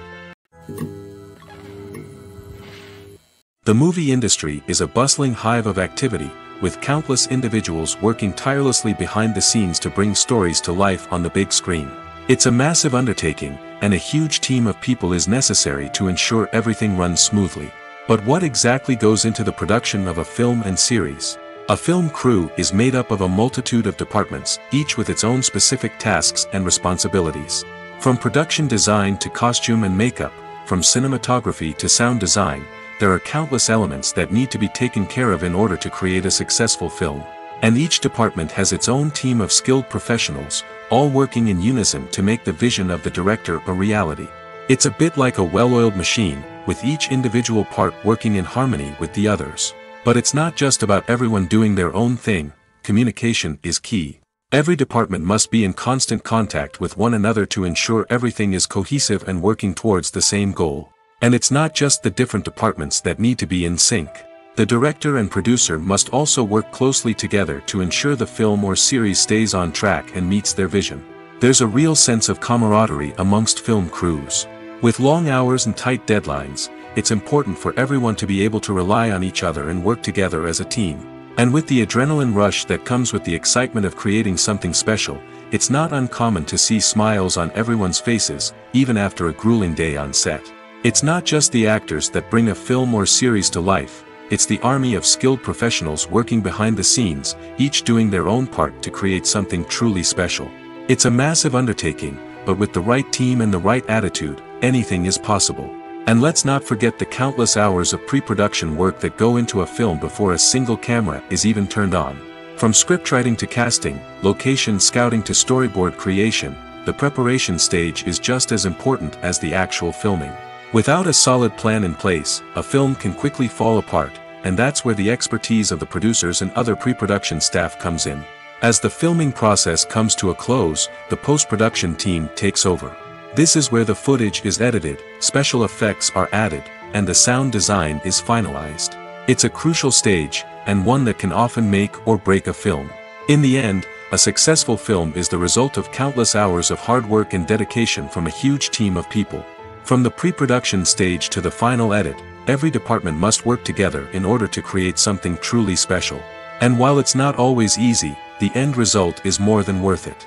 The movie industry is a bustling hive of activity, with countless individuals working tirelessly behind the scenes to bring stories to life on the big screen. It's a massive undertaking, and a huge team of people is necessary to ensure everything runs smoothly. But what exactly goes into the production of a film and series? A film crew is made up of a multitude of departments, each with its own specific tasks and responsibilities. From production design to costume and makeup, from cinematography to sound design, there are countless elements that need to be taken care of in order to create a successful film. And each department has its own team of skilled professionals, all working in unison to make the vision of the director a reality. It's a bit like a well-oiled machine, with each individual part working in harmony with the others. But it's not just about everyone doing their own thing. Communication is key. Every department must be in constant contact with one another to ensure everything is cohesive and working towards the same goal. And it's not just the different departments that need to be in sync. The director and producer must also work closely together to ensure the film or series stays on track and meets their vision. There's a real sense of camaraderie amongst film crews. With long hours and tight deadlines, it's important for everyone to be able to rely on each other and work together as a team. And with the adrenaline rush that comes with the excitement of creating something special, it's not uncommon to see smiles on everyone's faces, even after a grueling day on set. It's not just the actors that bring a film or series to life, it's the army of skilled professionals working behind the scenes, each doing their own part to create something truly special. It's a massive undertaking, but with the right team and the right attitude, anything is possible. And let's not forget the countless hours of pre-production work that go into a film before a single camera is even turned on. From scriptwriting to casting, location scouting to storyboard creation, the preparation stage is just as important as the actual filming. Without a solid plan in place, a film can quickly fall apart, and that's where the expertise of the producers and other pre-production staff comes in. As the filming process comes to a close, the post-production team takes over. This is where the footage is edited, special effects are added, and the sound design is finalized. It's a crucial stage, and one that can often make or break a film. In the end, a successful film is the result of countless hours of hard work and dedication from a huge team of people. From the pre-production stage to the final edit, every department must work together in order to create something truly special. And while it's not always easy, the end result is more than worth it.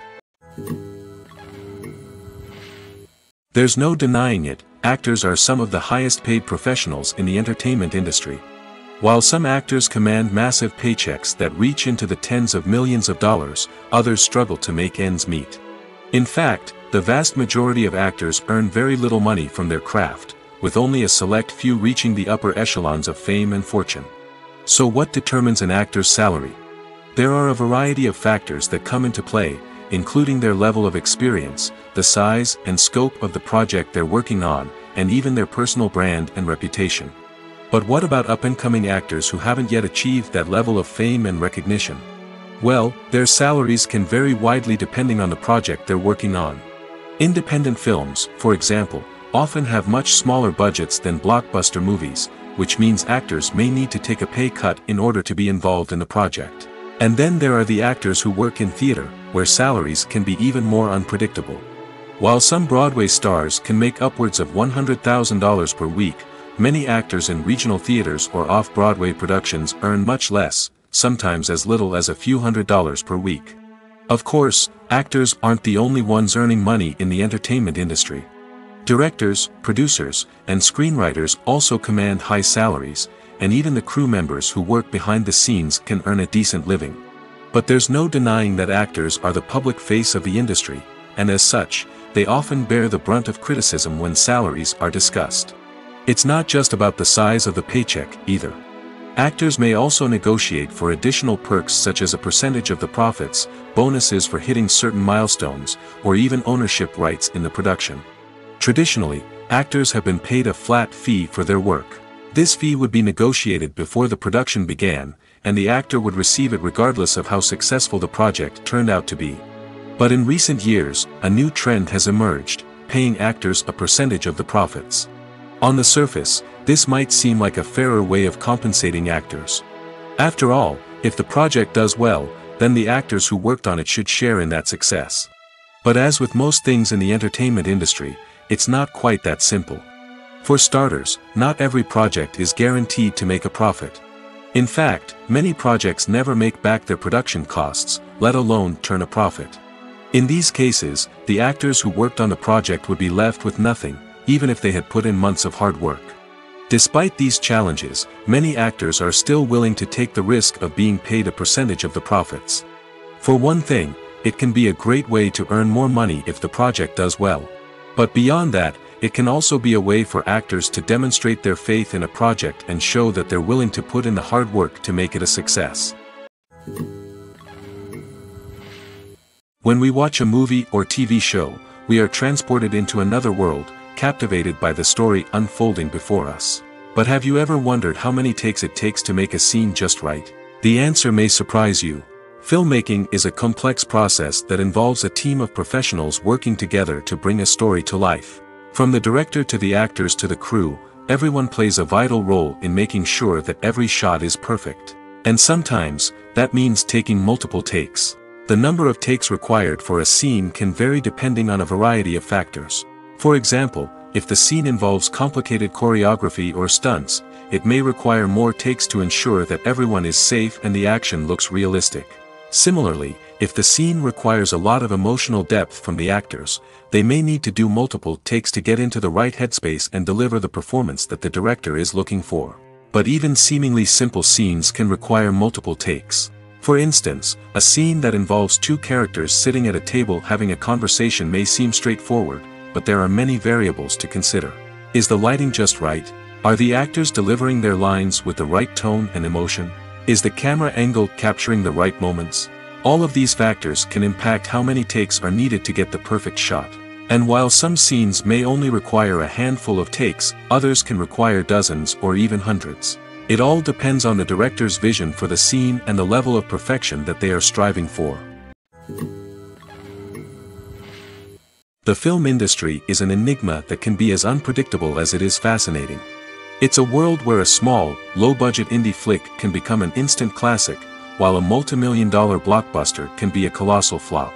There's no denying it, actors are some of the highest paid professionals in the entertainment industry. While some actors command massive paychecks that reach into the tens of millions of dollars, others struggle to make ends meet. In fact, the vast majority of actors earn very little money from their craft, with only a select few reaching the upper echelons of fame and fortune. So what determines an actor's salary? There are a variety of factors that come into play, including their level of experience, the size and scope of the project they're working on, and even their personal brand and reputation. But what about up-and-coming actors who haven't yet achieved that level of fame and recognition? Well, their salaries can vary widely depending on the project they're working on. Independent films, for example, often have much smaller budgets than blockbuster movies, which means actors may need to take a pay cut in order to be involved in the project. And then there are the actors who work in theater, where salaries can be even more unpredictable. While some Broadway stars can make upwards of $100,000 per week, many actors in regional theaters or off-Broadway productions earn much less, sometimes as little as a few $100s per week. Of course, actors aren't the only ones earning money in the entertainment industry. Directors, producers, and screenwriters also command high salaries, and even the crew members who work behind the scenes can earn a decent living. But there's no denying that actors are the public face of the industry, and as such, they often bear the brunt of criticism when salaries are discussed. It's not just about the size of the paycheck, either. Actors may also negotiate for additional perks such as a percentage of the profits, bonuses for hitting certain milestones, or even ownership rights in the production. Traditionally, actors have been paid a flat fee for their work. This fee would be negotiated before the production began, and the actor would receive it regardless of how successful the project turned out to be. But in recent years, a new trend has emerged, paying actors a percentage of the profits. On the surface, this might seem like a fairer way of compensating actors. After all, if the project does well, then the actors who worked on it should share in that success. But as with most things in the entertainment industry, it's not quite that simple. For starters, not every project is guaranteed to make a profit. In fact, many projects never make back their production costs, let alone turn a profit. In these cases, the actors who worked on the project would be left with nothing, even if they had put in months of hard work. Despite these challenges, many actors are still willing to take the risk of being paid a percentage of the profits. For one thing, it can be a great way to earn more money if the project does well. But beyond that, it can also be a way for actors to demonstrate their faith in a project and show that they're willing to put in the hard work to make it a success. When we watch a movie or TV show, we are transported into another world, captivated by the story unfolding before us. But have you ever wondered how many takes it takes to make a scene just right? The answer may surprise you. Filmmaking is a complex process that involves a team of professionals working together to bring a story to life. From the director to the actors to the crew, everyone plays a vital role in making sure that every shot is perfect. And sometimes, that means taking multiple takes. The number of takes required for a scene can vary depending on a variety of factors. For example, if the scene involves complicated choreography or stunts, it may require more takes to ensure that everyone is safe and the action looks realistic. Similarly, if the scene requires a lot of emotional depth from the actors, they may need to do multiple takes to get into the right headspace and deliver the performance that the director is looking for. But even seemingly simple scenes can require multiple takes. For instance, a scene that involves two characters sitting at a table having a conversation may seem straightforward, but there are many variables to consider. Is the lighting just right? Are the actors delivering their lines with the right tone and emotion? Is the camera angle capturing the right moments? All of these factors can impact how many takes are needed to get the perfect shot. And while some scenes may only require a handful of takes, others can require dozens or even hundreds. It all depends on the director's vision for the scene and the level of perfection that they are striving for. The film industry is an enigma that can be as unpredictable as it is fascinating. It's a world where a small, low-budget indie flick can become an instant classic, while a multi-million-dollar blockbuster can be a colossal flop.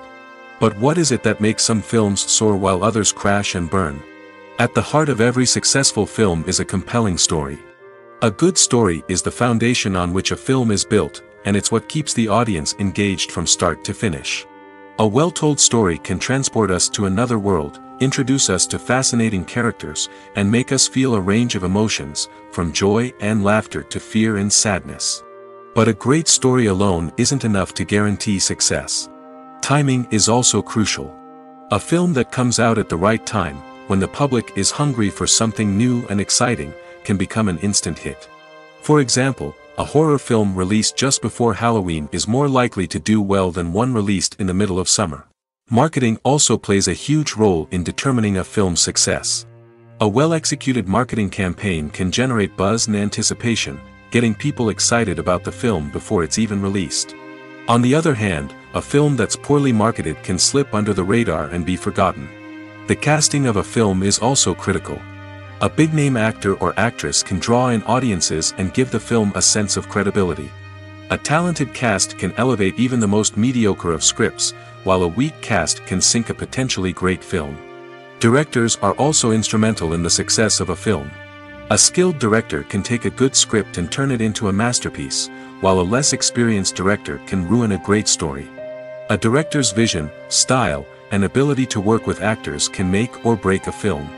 But what is it that makes some films soar while others crash and burn? At the heart of every successful film is a compelling story. A good story is the foundation on which a film is built, and it's what keeps the audience engaged from start to finish. A well-told story can transport us to another world, introduce us to fascinating characters, and make us feel a range of emotions, from joy and laughter to fear and sadness. But a great story alone isn't enough to guarantee success. Timing is also crucial. A film that comes out at the right time, when the public is hungry for something new and exciting, can become an instant hit. For example, a horror film released just before Halloween is more likely to do well than one released in the middle of summer. Marketing also plays a huge role in determining a film's success. A well-executed marketing campaign can generate buzz and anticipation, getting people excited about the film before it's even released. On the other hand, a film that's poorly marketed can slip under the radar and be forgotten. The casting of a film is also critical. A big-name actor or actress can draw in audiences and give the film a sense of credibility. A talented cast can elevate even the most mediocre of scripts, while a weak cast can sink a potentially great film. Directors are also instrumental in the success of a film. A skilled director can take a good script and turn it into a masterpiece, while a less experienced director can ruin a great story. A director's vision, style, and ability to work with actors can make or break a film.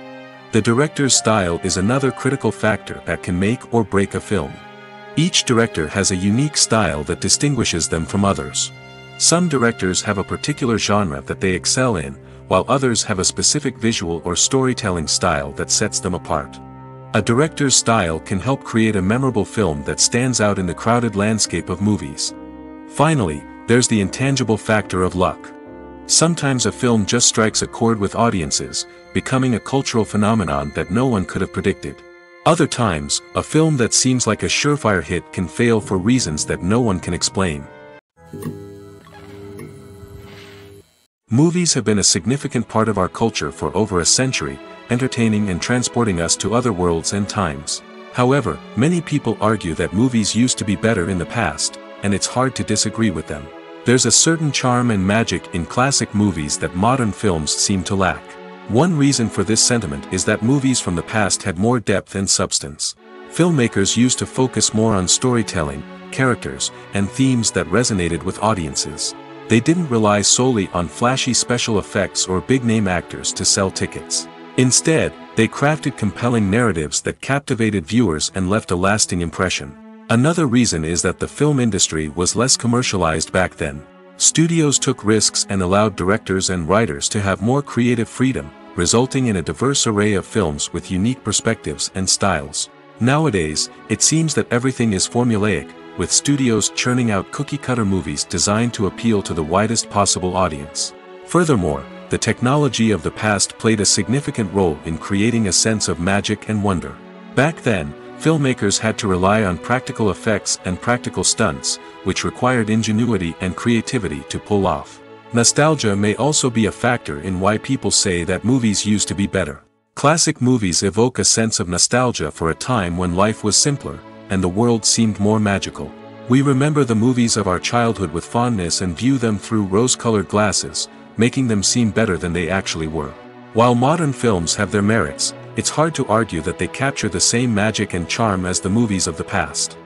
The director's style is another critical factor that can make or break a film. Each director has a unique style that distinguishes them from others. Some directors have a particular genre that they excel in, while others have a specific visual or storytelling style that sets them apart. A director's style can help create a memorable film that stands out in the crowded landscape of movies. Finally, there's the intangible factor of luck. Sometimes a film just strikes a chord with audiences, becoming a cultural phenomenon that no one could have predicted. Other times, a film that seems like a surefire hit can fail for reasons that no one can explain. Movies have been a significant part of our culture for over a century, entertaining and transporting us to other worlds and times. However, many people argue that movies used to be better in the past, and it's hard to disagree with them. There's a certain charm and magic in classic movies that modern films seem to lack. One reason for this sentiment is that movies from the past had more depth and substance. Filmmakers used to focus more on storytelling, characters, and themes that resonated with audiences. They didn't rely solely on flashy special effects or big-name actors to sell tickets. Instead, they crafted compelling narratives that captivated viewers and left a lasting impression. Another reason is that the film industry was less commercialized back then. Studios took risks and allowed directors and writers to have more creative freedom, resulting in a diverse array of films with unique perspectives and styles. Nowadays, it seems that everything is formulaic, with studios churning out cookie-cutter movies designed to appeal to the widest possible audience. Furthermore, the technology of the past played a significant role in creating a sense of magic and wonder. Back then, filmmakers had to rely on practical effects and practical stunts, which required ingenuity and creativity to pull off. Nostalgia may also be a factor in why people say that movies used to be better. Classic movies evoke a sense of nostalgia for a time when life was simpler, and the world seemed more magical. We remember the movies of our childhood with fondness and view them through rose-colored glasses, making them seem better than they actually were. While modern films have their merits, it's hard to argue that they capture the same magic and charm as the movies of the past.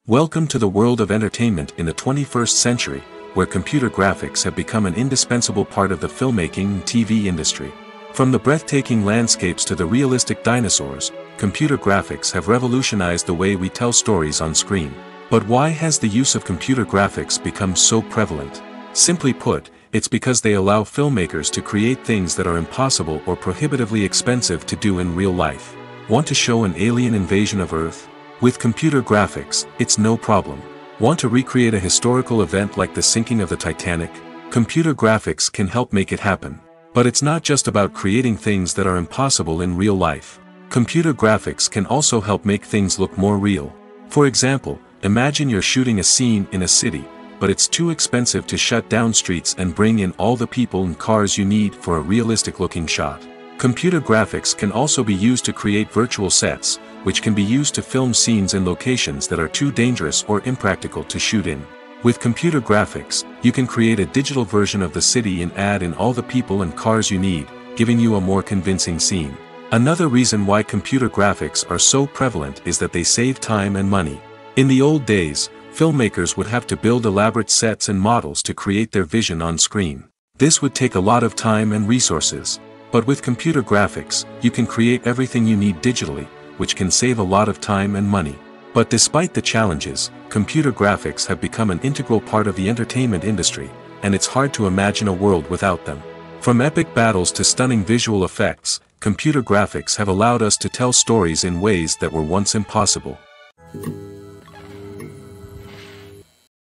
Welcome to the world of entertainment in the 21st century, where computer graphics have become an indispensable part of the filmmaking and TV industry. From the breathtaking landscapes to the realistic dinosaurs, computer graphics have revolutionized the way we tell stories on screen. But why has the use of computer graphics become so prevalent? Simply put, it's because they allow filmmakers to create things that are impossible or prohibitively expensive to do in real life. Want to show an alien invasion of Earth? With computer graphics, it's no problem. Want to recreate a historical event like the sinking of the Titanic? Computer graphics can help make it happen. But it's not just about creating things that are impossible in real life. Computer graphics can also help make things look more real. For example, imagine you're shooting a scene in a city, but it's too expensive to shut down streets and bring in all the people and cars you need for a realistic-looking shot. Computer graphics can also be used to create virtual sets, which can be used to film scenes in locations that are too dangerous or impractical to shoot in. With computer graphics, you can create a digital version of the city and add in all the people and cars you need, giving you a more convincing scene. Another reason why computer graphics are so prevalent is that they save time and money. In the old days, filmmakers would have to build elaborate sets and models to create their vision on screen. This would take a lot of time and resources. But with computer graphics, you can create everything you need digitally, which can save a lot of time and money. But despite the challenges, computer graphics have become an integral part of the entertainment industry, and it's hard to imagine a world without them. From epic battles to stunning visual effects, computer graphics have allowed us to tell stories in ways that were once impossible.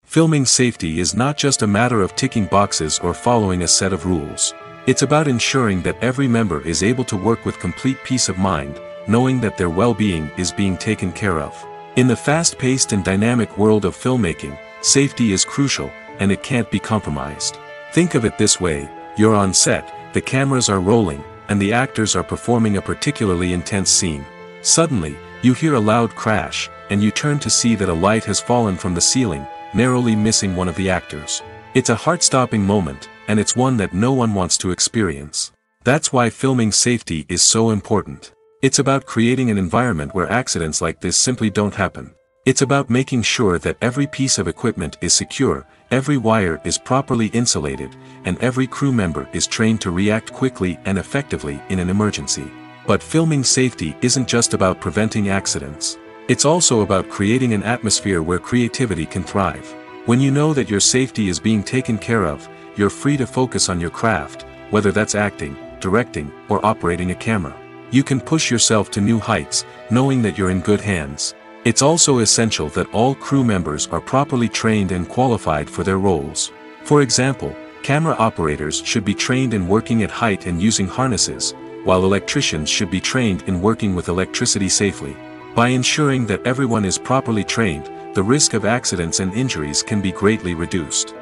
Filming safety is not just a matter of ticking boxes or following a set of rules. It's about ensuring that every member is able to work with complete peace of mind, knowing that their well-being is being taken care of. In the fast-paced and dynamic world of filmmaking, safety is crucial, and it can't be compromised. Think of it this way: you're on set, the cameras are rolling, and the actors are performing a particularly intense scene. Suddenly, you hear a loud crash, and you turn to see that a light has fallen from the ceiling, narrowly missing one of the actors. It's a heart-stopping moment, and it's one that no one wants to experience. That's why filming safety is so important. It's about creating an environment where accidents like this simply don't happen. It's about making sure that every piece of equipment is secure, every wire is properly insulated, and every crew member is trained to react quickly and effectively in an emergency. But filming safety isn't just about preventing accidents. It's also about creating an atmosphere where creativity can thrive. When you know that your safety is being taken care of, you're free to focus on your craft, whether that's acting, directing, or operating a camera. You can push yourself to new heights, knowing that you're in good hands. It's also essential that all crew members are properly trained and qualified for their roles. For example, camera operators should be trained in working at height and using harnesses, while electricians should be trained in working with electricity safely. By ensuring that everyone is properly trained, the risk of accidents and injuries can be greatly reduced.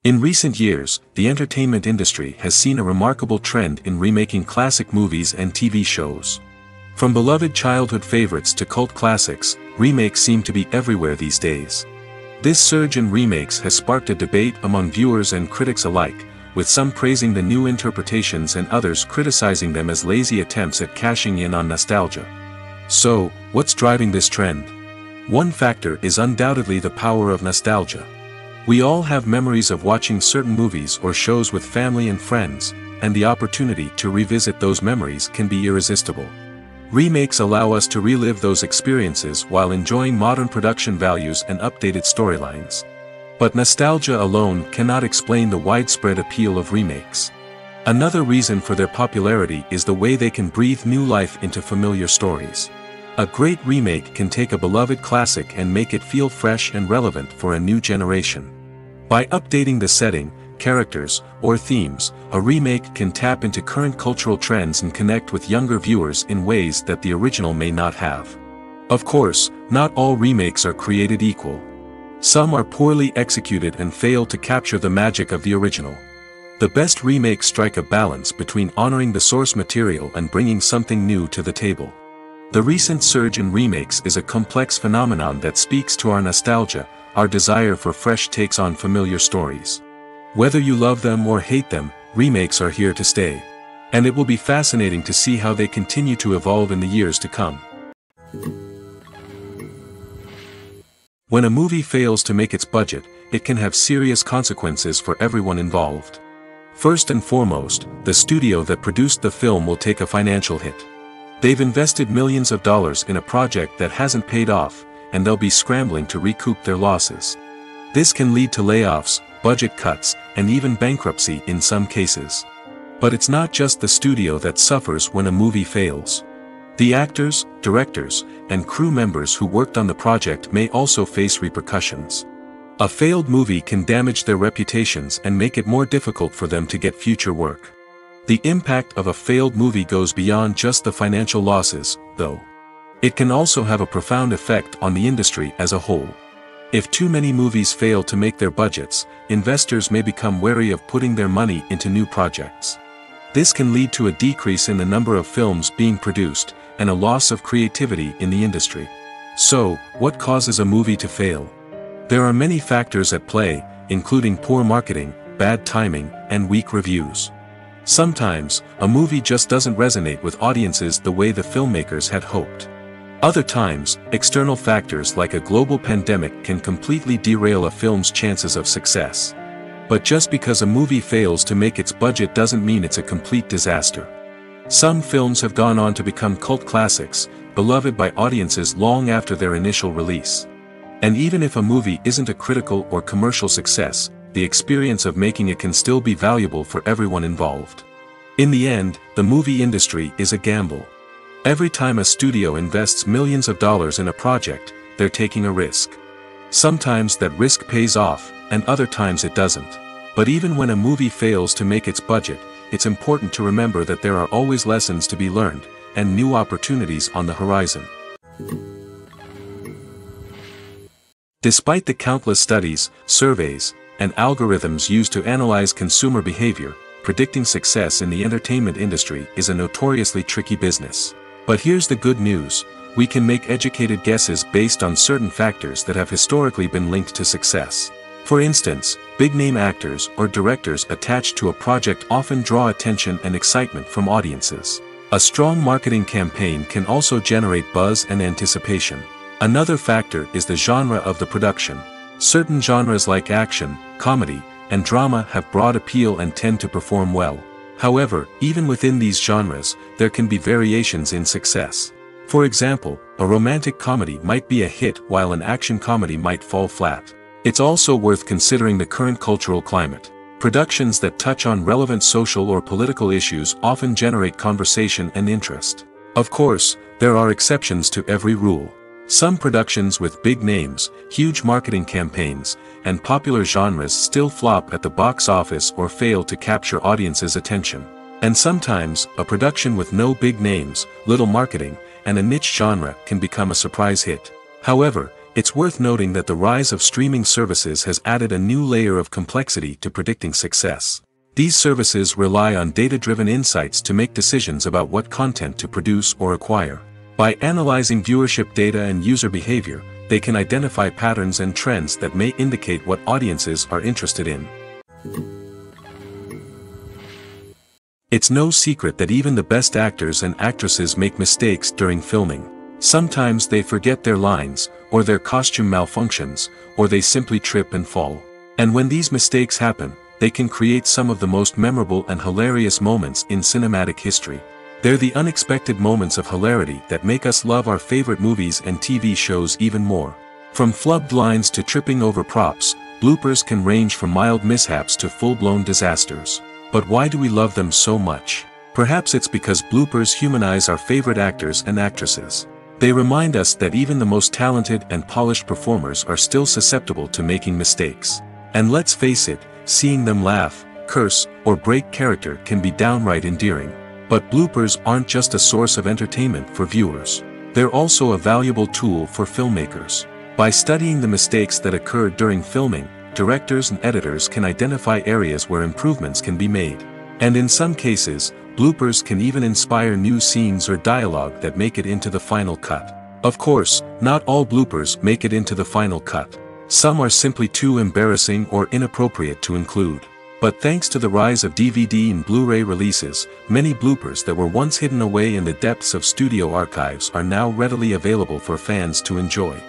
In recent years, the entertainment industry has seen a remarkable trend in remaking classic movies and TV shows. From beloved childhood favorites to cult classics, remakes seem to be everywhere these days. This surge in remakes has sparked a debate among viewers and critics alike, with some praising the new interpretations and others criticizing them as lazy attempts at cashing in on nostalgia. So, what's driving this trend? One factor is undoubtedly the power of nostalgia. We all have memories of watching certain movies or shows with family and friends, and the opportunity to revisit those memories can be irresistible. Remakes allow us to relive those experiences while enjoying modern production values and updated storylines. But nostalgia alone cannot explain the widespread appeal of remakes. Another reason for their popularity is the way they can breathe new life into familiar stories. A great remake can take a beloved classic and make it feel fresh and relevant for a new generation. By updating the setting, characters, or themes, a remake can tap into current cultural trends and connect with younger viewers in ways that the original may not have. Of course, not all remakes are created equal. Some are poorly executed and fail to capture the magic of the original. The best remakes strike a balance between honoring the source material and bringing something new to the table. The recent surge in remakes is a complex phenomenon that speaks to our nostalgia, our desire for fresh takes on familiar stories. Whether you love them or hate them, remakes are here to stay. And it will be fascinating to see how they continue to evolve in the years to come. When a movie fails to make its budget, it can have serious consequences for everyone involved. First and foremost, the studio that produced the film will take a financial hit. They've invested millions of dollars in a project that hasn't paid off, and they'll be scrambling to recoup their losses. This can lead to layoffs, budget cuts, and even bankruptcy in some cases. But it's not just the studio that suffers when a movie fails. The actors, directors, and crew members who worked on the project may also face repercussions. A failed movie can damage their reputations and make it more difficult for them to get future work. The impact of a failed movie goes beyond just the financial losses, though. It can also have a profound effect on the industry as a whole. If too many movies fail to make their budgets, investors may become wary of putting their money into new projects. This can lead to a decrease in the number of films being produced, and a loss of creativity in the industry. So, what causes a movie to fail? There are many factors at play, including poor marketing, bad timing, and weak reviews. Sometimes, a movie just doesn't resonate with audiences the way the filmmakers had hoped. Other times, external factors like a global pandemic can completely derail a film's chances of success. But just because a movie fails to make its budget doesn't mean it's a complete disaster. Some films have gone on to become cult classics, beloved by audiences long after their initial release. And even if a movie isn't a critical or commercial success, the experience of making it can still be valuable for everyone involved. In the end, the movie industry is a gamble. Every time a studio invests millions of dollars in a project, they're taking a risk. Sometimes that risk pays off, and other times it doesn't. But even when a movie fails to make its budget, it's important to remember that there are always lessons to be learned, and new opportunities on the horizon. Despite the countless studies, surveys, and algorithms used to analyze consumer behavior, predicting success in the entertainment industry is a notoriously tricky business. But here's the good news: we can make educated guesses based on certain factors that have historically been linked to success. For instance, big-name actors or directors attached to a project often draw attention and excitement from audiences. A strong marketing campaign can also generate buzz and anticipation. Another factor is the genre of the production. Certain genres like action, comedy, and drama have broad appeal and tend to perform well. However, even within these genres, there can be variations in success. For example, a romantic comedy might be a hit while an action comedy might fall flat. It's also worth considering the current cultural climate. Productions that touch on relevant social or political issues often generate conversation and interest. Of course, there are exceptions to every rule. Some productions with big names, huge marketing campaigns, and popular genres still flop at the box office or fail to capture audiences' attention. And sometimes, a production with no big names, little marketing, and a niche genre can become a surprise hit. However, it's worth noting that the rise of streaming services has added a new layer of complexity to predicting success. These services rely on data-driven insights to make decisions about what content to produce or acquire. By analyzing viewership data and user behavior, they can identify patterns and trends that may indicate what audiences are interested in. It's no secret that even the best actors and actresses make mistakes during filming. Sometimes they forget their lines, or their costume malfunctions, or they simply trip and fall. And when these mistakes happen, they can create some of the most memorable and hilarious moments in cinematic history. They're the unexpected moments of hilarity that make us love our favorite movies and TV shows even more. From flubbed lines to tripping over props, bloopers can range from mild mishaps to full-blown disasters. But why do we love them so much? Perhaps it's because bloopers humanize our favorite actors and actresses. They remind us that even the most talented and polished performers are still susceptible to making mistakes. And let's face it, seeing them laugh, curse, or break character can be downright endearing. But bloopers aren't just a source of entertainment for viewers. They're also a valuable tool for filmmakers. By studying the mistakes that occurred during filming, directors and editors can identify areas where improvements can be made. And in some cases, bloopers can even inspire new scenes or dialogue that make it into the final cut. Of course, not all bloopers make it into the final cut. Some are simply too embarrassing or inappropriate to include. But thanks to the rise of DVD and Blu-ray releases, many bloopers that were once hidden away in the depths of studio archives are now readily available for fans to enjoy.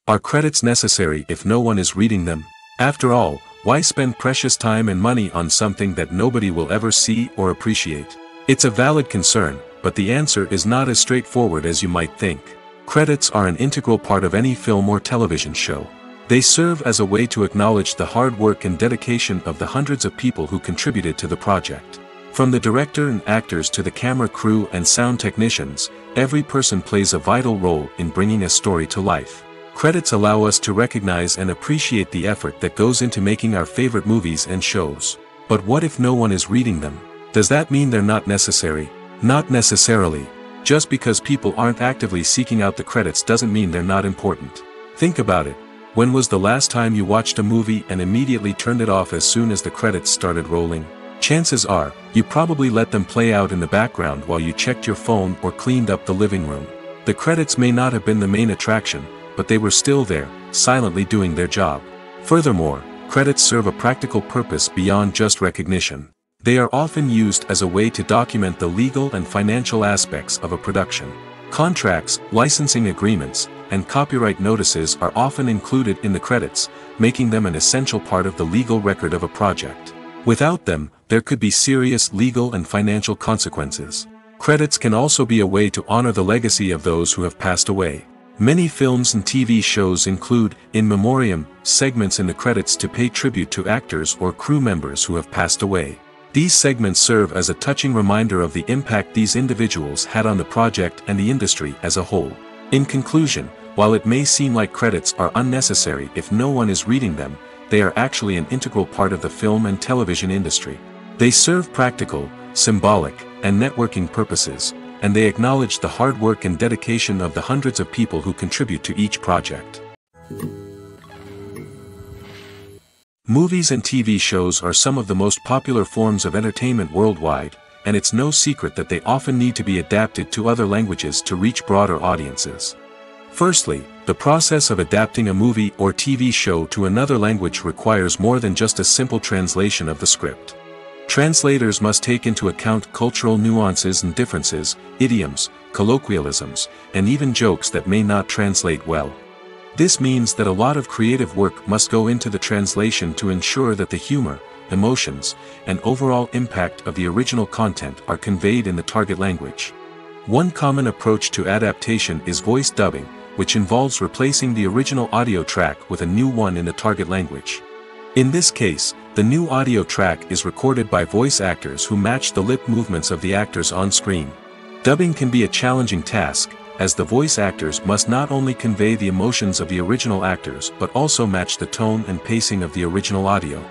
Are credits necessary if no one is reading them? After all, why spend precious time and money on something that nobody will ever see or appreciate? It's a valid concern, but the answer is not as straightforward as you might think. Credits are an integral part of any film or television show. They serve as a way to acknowledge the hard work and dedication of the hundreds of people who contributed to the project. From the director and actors to the camera crew and sound technicians, every person plays a vital role in bringing a story to life. Credits allow us to recognize and appreciate the effort that goes into making our favorite movies and shows. But what if no one is reading them? Does that mean they're not necessary? Not necessarily. Just because people aren't actively seeking out the credits doesn't mean they're not important. Think about it. When was the last time you watched a movie and immediately turned it off as soon as the credits started rolling? Chances are, you probably let them play out in the background while you checked your phone or cleaned up the living room. The credits may not have been the main attraction, but they were still there, silently doing their job. Furthermore, credits serve a practical purpose beyond just recognition. They are often used as a way to document the legal and financial aspects of a production. Contracts, licensing agreements, and copyright notices are often included in the credits, making them an essential part of the legal record of a project. Without them, there could be serious legal and financial consequences. Credits can also be a way to honor the legacy of those who have passed away. Many films and TV shows include, in memoriam, segments in the credits to pay tribute to actors or crew members who have passed away. These segments serve as a touching reminder of the impact these individuals had on the project and the industry as a whole. In conclusion, while it may seem like credits are unnecessary if no one is reading them, they are actually an integral part of the film and television industry. They serve practical, symbolic, and networking purposes, and they acknowledge the hard work and dedication of the hundreds of people who contribute to each project. Movies and TV shows are some of the most popular forms of entertainment worldwide, and it's no secret that they often need to be adapted to other languages to reach broader audiences. Firstly, the process of adapting a movie or TV show to another language requires more than just a simple translation of the script. Translators must take into account cultural nuances and differences, idioms, colloquialisms, and even jokes that may not translate well. This means that a lot of creative work must go into the translation to ensure that the humor, emotions, and overall impact of the original content are conveyed in the target language. One common approach to adaptation is voice dubbing, which involves replacing the original audio track with a new one in the target language. In this case, the new audio track is recorded by voice actors who match the lip movements of the actors on screen. Dubbing can be a challenging task, as the voice actors must not only convey the emotions of the original actors but also match the tone and pacing of the original audio.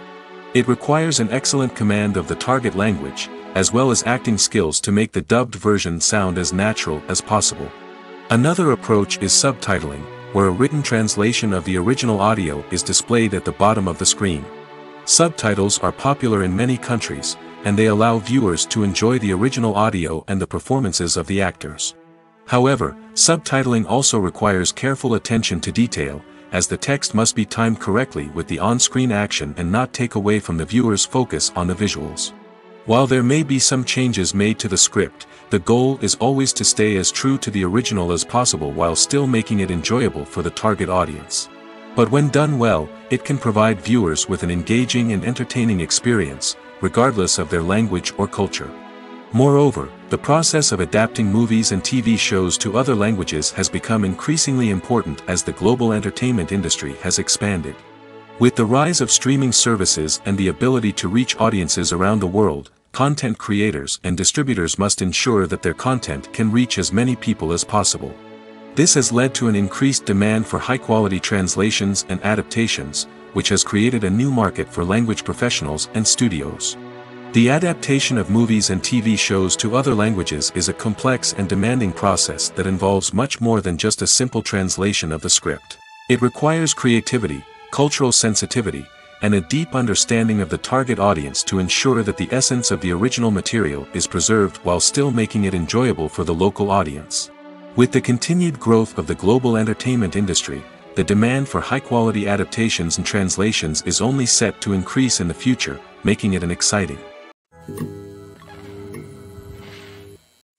It requires an excellent command of the target language, as well as acting skills to make the dubbed version sound as natural as possible. Another approach is subtitling, where a written translation of the original audio is displayed at the bottom of the screen. Subtitles are popular in many countries, and they allow viewers to enjoy the original audio and the performances of the actors. However, subtitling also requires careful attention to detail, as the text must be timed correctly with the on-screen action and not take away from the viewer's focus on the visuals. While there may be some changes made to the script, the goal is always to stay as true to the original as possible while still making it enjoyable for the target audience. But when done well, it can provide viewers with an engaging and entertaining experience, regardless of their language or culture. Moreover, the process of adapting movies and TV shows to other languages has become increasingly important as the global entertainment industry has expanded. With the rise of streaming services and the ability to reach audiences around the world, content creators and distributors must ensure that their content can reach as many people as possible. This has led to an increased demand for high-quality translations and adaptations, which has created a new market for language professionals and studios. The adaptation of movies and TV shows to other languages is a complex and demanding process that involves much more than just a simple translation of the script. It requires creativity, cultural sensitivity, and a deep understanding of the target audience to ensure that the essence of the original material is preserved while still making it enjoyable for the local audience. With the continued growth of the global entertainment industry, the demand for high-quality adaptations and translations is only set to increase in the future, making it an exciting.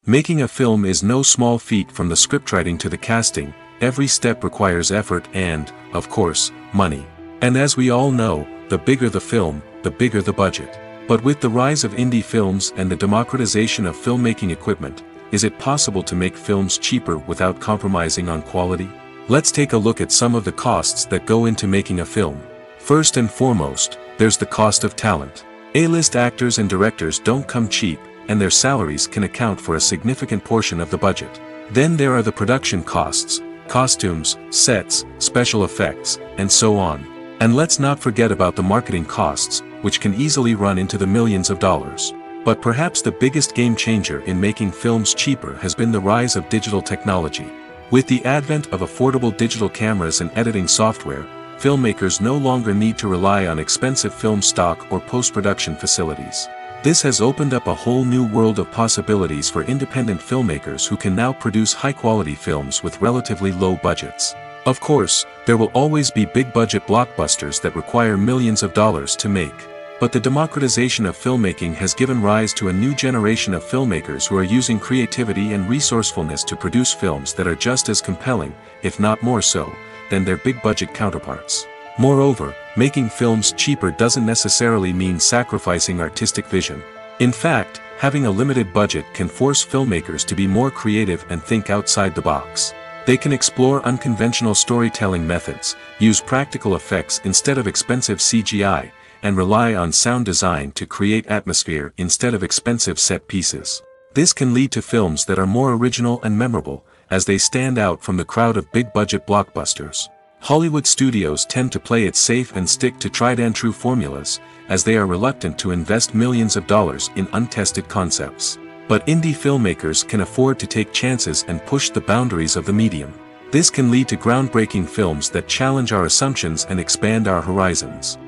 Making a film is no small feat. From the scriptwriting to the casting, every step requires effort and, of course, money. And as we all know, the bigger the film, the bigger the budget. But with the rise of indie films and the democratization of filmmaking equipment, is it possible to make films cheaper without compromising on quality? Let's take a look at some of the costs that go into making a film. First and foremost, there's the cost of talent. A-list actors and directors don't come cheap, and their salaries can account for a significant portion of the budget. Then there are the production costs, costumes, sets, special effects, and so on. And let's not forget about the marketing costs, which can easily run into the millions of dollars. But perhaps the biggest game changer in making films cheaper has been the rise of digital technology. With the advent of affordable digital cameras and editing software, filmmakers no longer need to rely on expensive film stock or post-production facilities. This has opened up a whole new world of possibilities for independent filmmakers who can now produce high-quality films with relatively low budgets. Of course, there will always be big-budget blockbusters that require millions of dollars to make. But the democratization of filmmaking has given rise to a new generation of filmmakers who are using creativity and resourcefulness to produce films that are just as compelling, if not more so, than their big-budget counterparts. Moreover, making films cheaper doesn't necessarily mean sacrificing artistic vision. In fact, having a limited budget can force filmmakers to be more creative and think outside the box. They can explore unconventional storytelling methods, use practical effects instead of expensive CGI, and rely on sound design to create atmosphere instead of expensive set pieces. This can lead to films that are more original and memorable, as they stand out from the crowd of big-budget blockbusters. Hollywood studios tend to play it safe and stick to tried-and-true formulas, as they are reluctant to invest millions of dollars in untested concepts. But indie filmmakers can afford to take chances and push the boundaries of the medium. This can lead to groundbreaking films that challenge our assumptions and expand our horizons.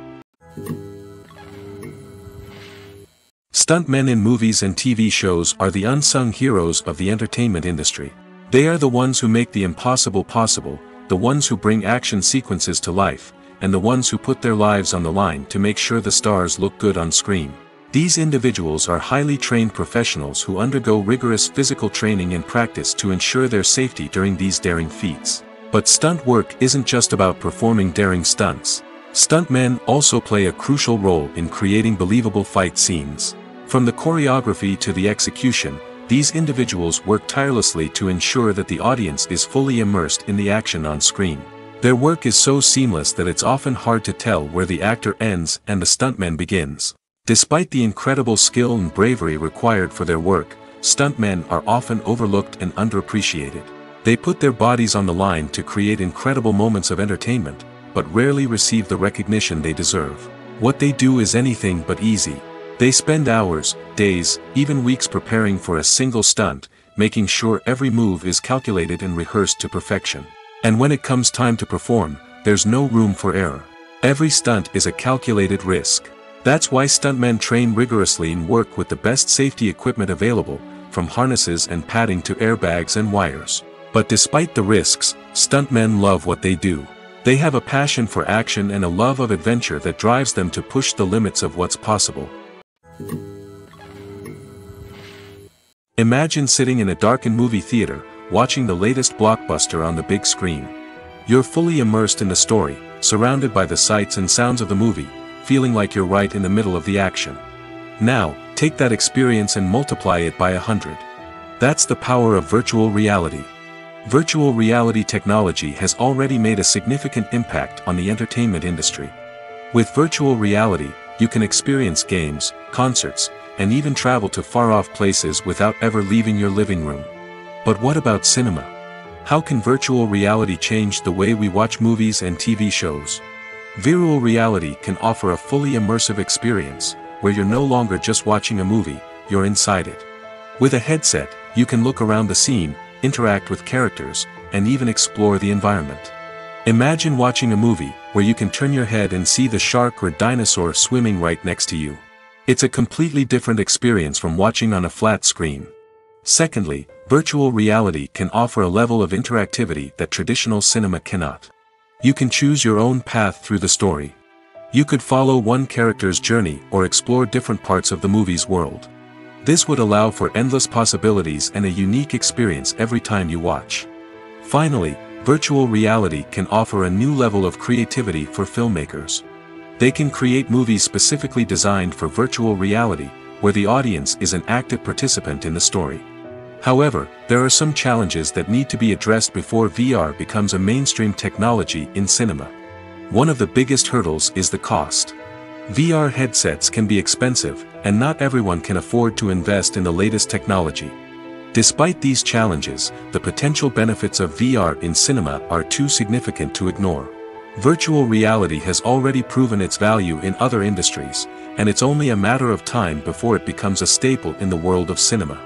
Stuntmen in movies and TV shows are the unsung heroes of the entertainment industry. They are the ones who make the impossible possible, the ones who bring action sequences to life, and the ones who put their lives on the line to make sure the stars look good on screen. These individuals are highly trained professionals who undergo rigorous physical training and practice to ensure their safety during these daring feats. But stunt work isn't just about performing daring stunts. Stuntmen also play a crucial role in creating believable fight scenes. From the choreography to the execution, these individuals work tirelessly to ensure that the audience is fully immersed in the action on screen. Their work is so seamless that it's often hard to tell where the actor ends and the stuntman begins. Despite the incredible skill and bravery required for their work, stuntmen are often overlooked and underappreciated. They put their bodies on the line to create incredible moments of entertainment, but rarely receive the recognition they deserve. What they do is anything but easy. They spend hours, days, even weeks preparing for a single stunt, making sure every move is calculated and rehearsed to perfection. And when it comes time to perform, there's no room for error. Every stunt is a calculated risk. That's why stuntmen train rigorously and work with the best safety equipment available, from harnesses and padding to airbags and wires. But despite the risks, stuntmen love what they do. They have a passion for action and a love of adventure that drives them to push the limits of what's possible. Imagine sitting in a darkened movie theater, watching the latest blockbuster on the big screen. You're fully immersed in the story, surrounded by the sights and sounds of the movie, feeling like you're right in the middle of the action. Now, take that experience and multiply it by 100. That's the power of virtual reality. Virtual reality technology has already made a significant impact on the entertainment industry. With virtual reality, you can experience games, concerts, and even travel to far-off places without ever leaving your living room. But what about cinema? How can virtual reality change the way we watch movies and TV shows? Virtual reality can offer a fully immersive experience, where you're no longer just watching a movie, you're inside it. With a headset, you can look around the scene, interact with characters, and even explore the environment. Imagine watching a movie, where you can turn your head and see the shark or dinosaur swimming right next to you. It's a completely different experience from watching on a flat screen. Secondly, virtual reality can offer a level of interactivity that traditional cinema cannot. You can choose your own path through the story. You could follow one character's journey or explore different parts of the movie's world. This would allow for endless possibilities and a unique experience every time you watch. Finally, virtual reality can offer a new level of creativity for filmmakers. They can create movies specifically designed for virtual reality, where the audience is an active participant in the story. However, there are some challenges that need to be addressed before VR becomes a mainstream technology in cinema. One of the biggest hurdles is the cost. VR headsets can be expensive, and not everyone can afford to invest in the latest technology. Despite these challenges, the potential benefits of VR in cinema are too significant to ignore. Virtual reality has already proven its value in other industries, and it's only a matter of time before it becomes a staple in the world of cinema.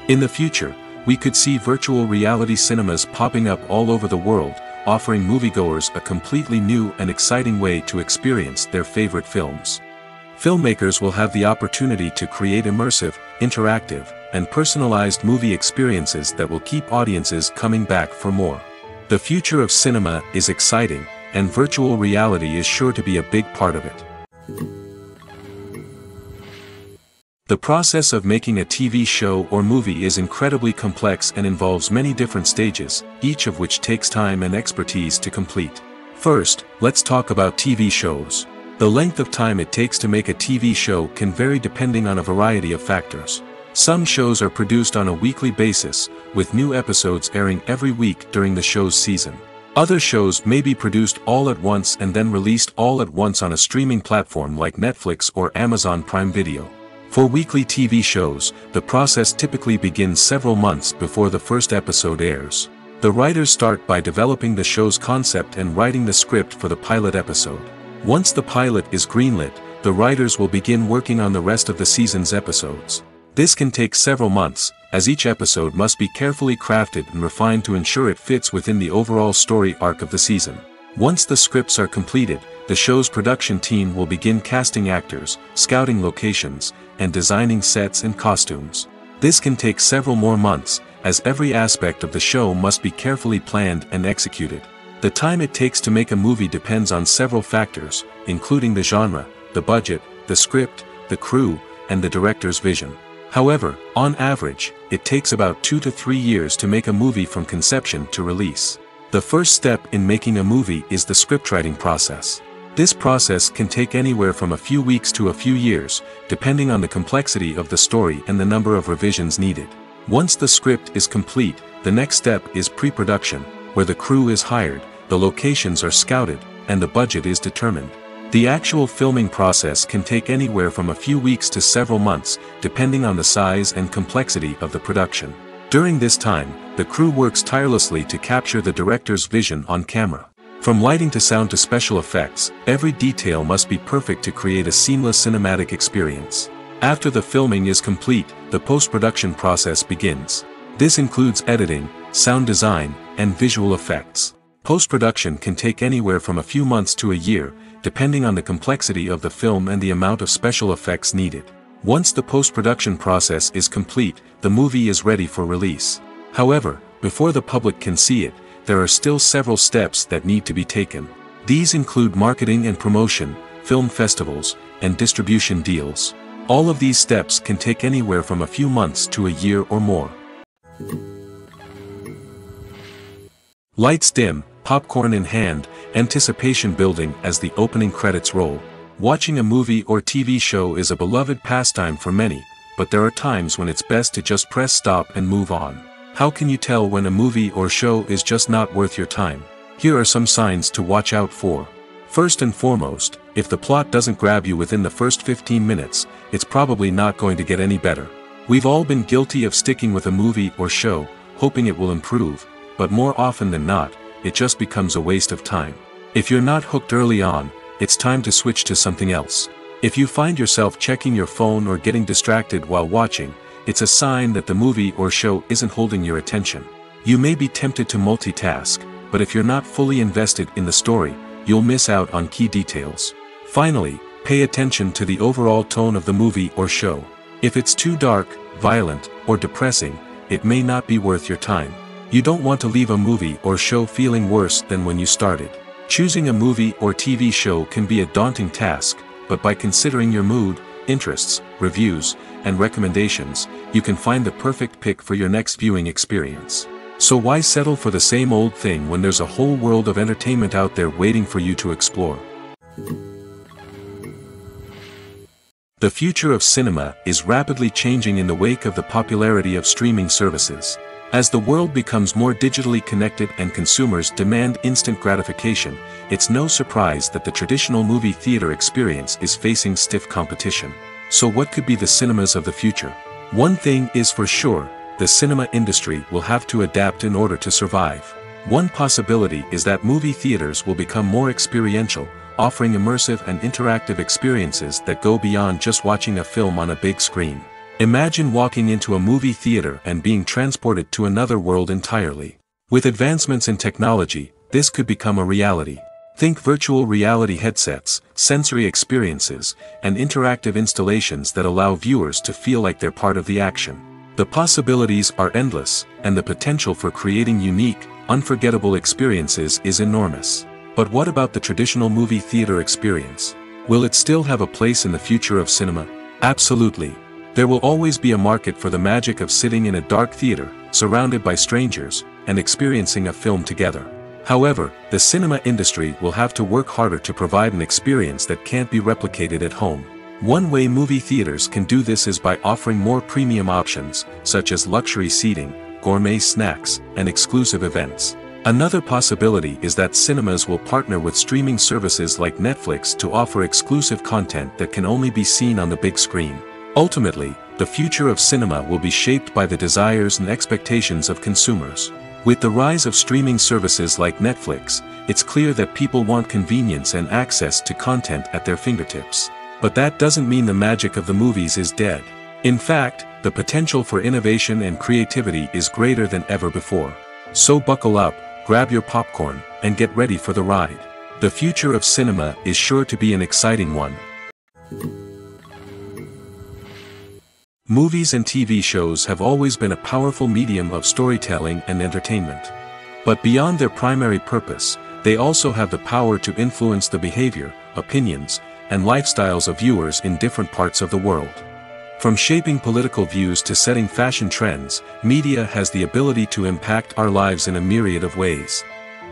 In the future, we could see virtual reality cinemas popping up all over the world, offering moviegoers a completely new and exciting way to experience their favorite films. Filmmakers will have the opportunity to create immersive, interactive, and personalized movie experiences that will keep audiences coming back for more. The future of cinema is exciting, and virtual reality is sure to be a big part of it. The process of making a TV show or movie is incredibly complex and involves many different stages, each of which takes time and expertise to complete. First, let's talk about TV shows. The length of time it takes to make a TV show can vary depending on a variety of factors. Some shows are produced on a weekly basis, with new episodes airing every week during the show's season. Other shows may be produced all at once and then released all at once on a streaming platform like Netflix or Amazon Prime Video. For weekly TV shows, the process typically begins several months before the first episode airs. The writers start by developing the show's concept and writing the script for the pilot episode. Once the pilot is greenlit, the writers will begin working on the rest of the season's episodes. This can take several months, as each episode must be carefully crafted and refined to ensure it fits within the overall story arc of the season. Once the scripts are completed, the show's production team will begin casting actors, scouting locations, and designing sets and costumes. This can take several more months, as every aspect of the show must be carefully planned and executed. The time it takes to make a movie depends on several factors, including the genre, the budget, the script, the crew, and the director's vision. However, on average, it takes about 2 to 3 years to make a movie from conception to release. The first step in making a movie is the scriptwriting process. This process can take anywhere from a few weeks to a few years, depending on the complexity of the story and the number of revisions needed. Once the script is complete, the next step is pre-production, where the crew is hired, the locations are scouted, and the budget is determined. The actual filming process can take anywhere from a few weeks to several months, depending on the size and complexity of the production. During this time, the crew works tirelessly to capture the director's vision on camera. From lighting to sound to special effects, every detail must be perfect to create a seamless cinematic experience. After the filming is complete, the post-production process begins. This includes editing, sound design, and visual effects. Post-production can take anywhere from a few months to a year, depending on the complexity of the film and the amount of special effects needed. Once the post-production process is complete, the movie is ready for release. However, before the public can see it, there are still several steps that need to be taken. These include marketing and promotion, film festivals, and distribution deals. All of these steps can take anywhere from a few months to a year or more. Lights dim, popcorn in hand, anticipation building as the opening credits roll. Watching a movie or TV show is a beloved pastime for many, but there are times when it's best to just press stop and move on. How can you tell when a movie or show is just not worth your time? Here are some signs to watch out for. First and foremost, if the plot doesn't grab you within the first 15 minutes, it's probably not going to get any better. We've all been guilty of sticking with a movie or show, hoping it will improve, but more often than not, it just becomes a waste of time. If you're not hooked early on, it's time to switch to something else. If you find yourself checking your phone or getting distracted while watching, it's a sign that the movie or show isn't holding your attention. You may be tempted to multitask, but if you're not fully invested in the story, you'll miss out on key details. Finally, pay attention to the overall tone of the movie or show. If it's too dark, violent, or depressing, it may not be worth your time. You don't want to leave a movie or show feeling worse than when you started. Choosing a movie or TV show can be a daunting task, but by considering your mood, interests, reviews, and recommendations, you can find the perfect pick for your next viewing experience. So why settle for the same old thing when there's a whole world of entertainment out there waiting for you to explore? The future of cinema is rapidly changing in the wake of the popularity of streaming services. As the world becomes more digitally connected and consumers demand instant gratification, it's no surprise that the traditional movie theater experience is facing stiff competition. So what could be the cinemas of the future? One thing is for sure, the cinema industry will have to adapt in order to survive. One possibility is that movie theaters will become more experiential, offering immersive and interactive experiences that go beyond just watching a film on a big screen. Imagine walking into a movie theater and being transported to another world entirely. With advancements in technology, this could become a reality. Think virtual reality headsets, sensory experiences, and interactive installations that allow viewers to feel like they're part of the action. The possibilities are endless, and the potential for creating unique, unforgettable experiences is enormous. But what about the traditional movie theater experience? Will it still have a place in the future of cinema? Absolutely. There will always be a market for the magic of sitting in a dark theater, surrounded by strangers, and experiencing a film together. However, the cinema industry will have to work harder to provide an experience that can't be replicated at home. One way movie theaters can do this is by offering more premium options, such as luxury seating, gourmet snacks, and exclusive events. Another possibility is that cinemas will partner with streaming services like Netflix to offer exclusive content that can only be seen on the big screen. Ultimately, the future of cinema will be shaped by the desires and expectations of consumers. With the rise of streaming services like Netflix, it's clear that people want convenience and access to content at their fingertips. But that doesn't mean the magic of the movies is dead. In fact, the potential for innovation and creativity is greater than ever before. So buckle up, grab your popcorn, and get ready for the ride. The future of cinema is sure to be an exciting one. Movies and TV shows have always been a powerful medium of storytelling and entertainment. But beyond their primary purpose, they also have the power to influence the behavior, opinions, and lifestyles of viewers in different parts of the world. From shaping political views to setting fashion trends, media has the ability to impact our lives in a myriad of ways.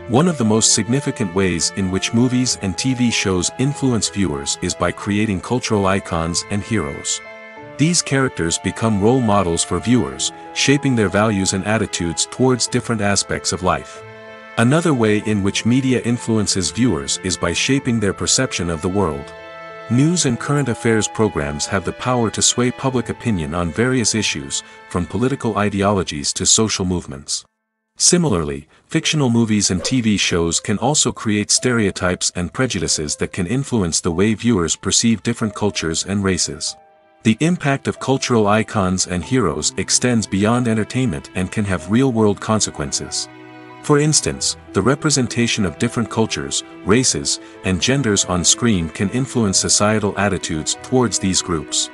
One of the most significant ways in which movies and TV shows influence viewers is by creating cultural icons and heroes. These characters become role models for viewers, shaping their values and attitudes towards different aspects of life. Another way in which media influences viewers is by shaping their perception of the world. News and current affairs programs have the power to sway public opinion on various issues, from political ideologies to social movements. Similarly, fictional movies and TV shows can also create stereotypes and prejudices that can influence the way viewers perceive different cultures and races. The impact of cultural icons and heroes extends beyond entertainment and can have real-world consequences. For instance, the representation of different cultures, races, and genders on screen can influence societal attitudes towards these groups.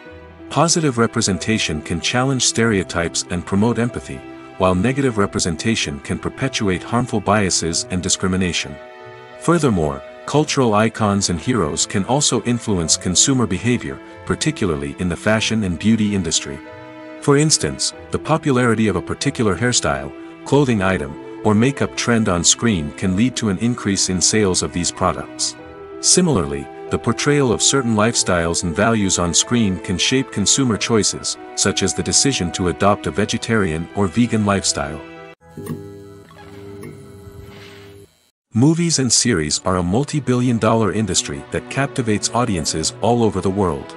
Positive representation can challenge stereotypes and promote empathy, while negative representation can perpetuate harmful biases and discrimination. Furthermore, cultural icons and heroes can also influence consumer behavior, particularly in the fashion and beauty industry. For instance, the popularity of a particular hairstyle, clothing item, or makeup trend on screen can lead to an increase in sales of these products. Similarly, the portrayal of certain lifestyles and values on screen can shape consumer choices, such as the decision to adopt a vegetarian or vegan lifestyle. Movies and series are a multi-billion-dollar industry that captivates audiences all over the world.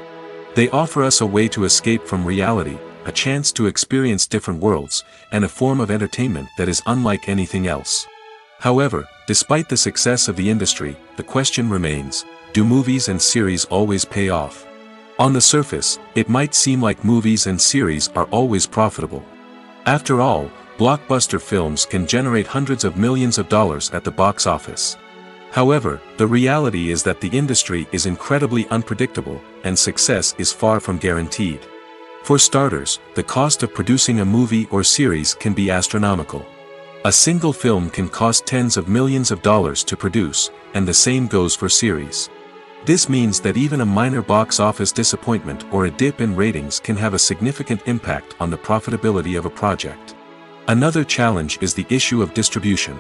They offer us a way to escape from reality, a chance to experience different worlds, and a form of entertainment that is unlike anything else. However, despite the success of the industry, the question remains, do movies and series always pay off? On the surface, it might seem like movies and series are always profitable. After all, blockbuster films can generate hundreds of millions of dollars at the box office. However, the reality is that the industry is incredibly unpredictable, and success is far from guaranteed. For starters, the cost of producing a movie or series can be astronomical. A single film can cost tens of millions of dollars to produce, and the same goes for series. This means that even a minor box office disappointment or a dip in ratings can have a significant impact on the profitability of a project. Another challenge is the issue of distribution.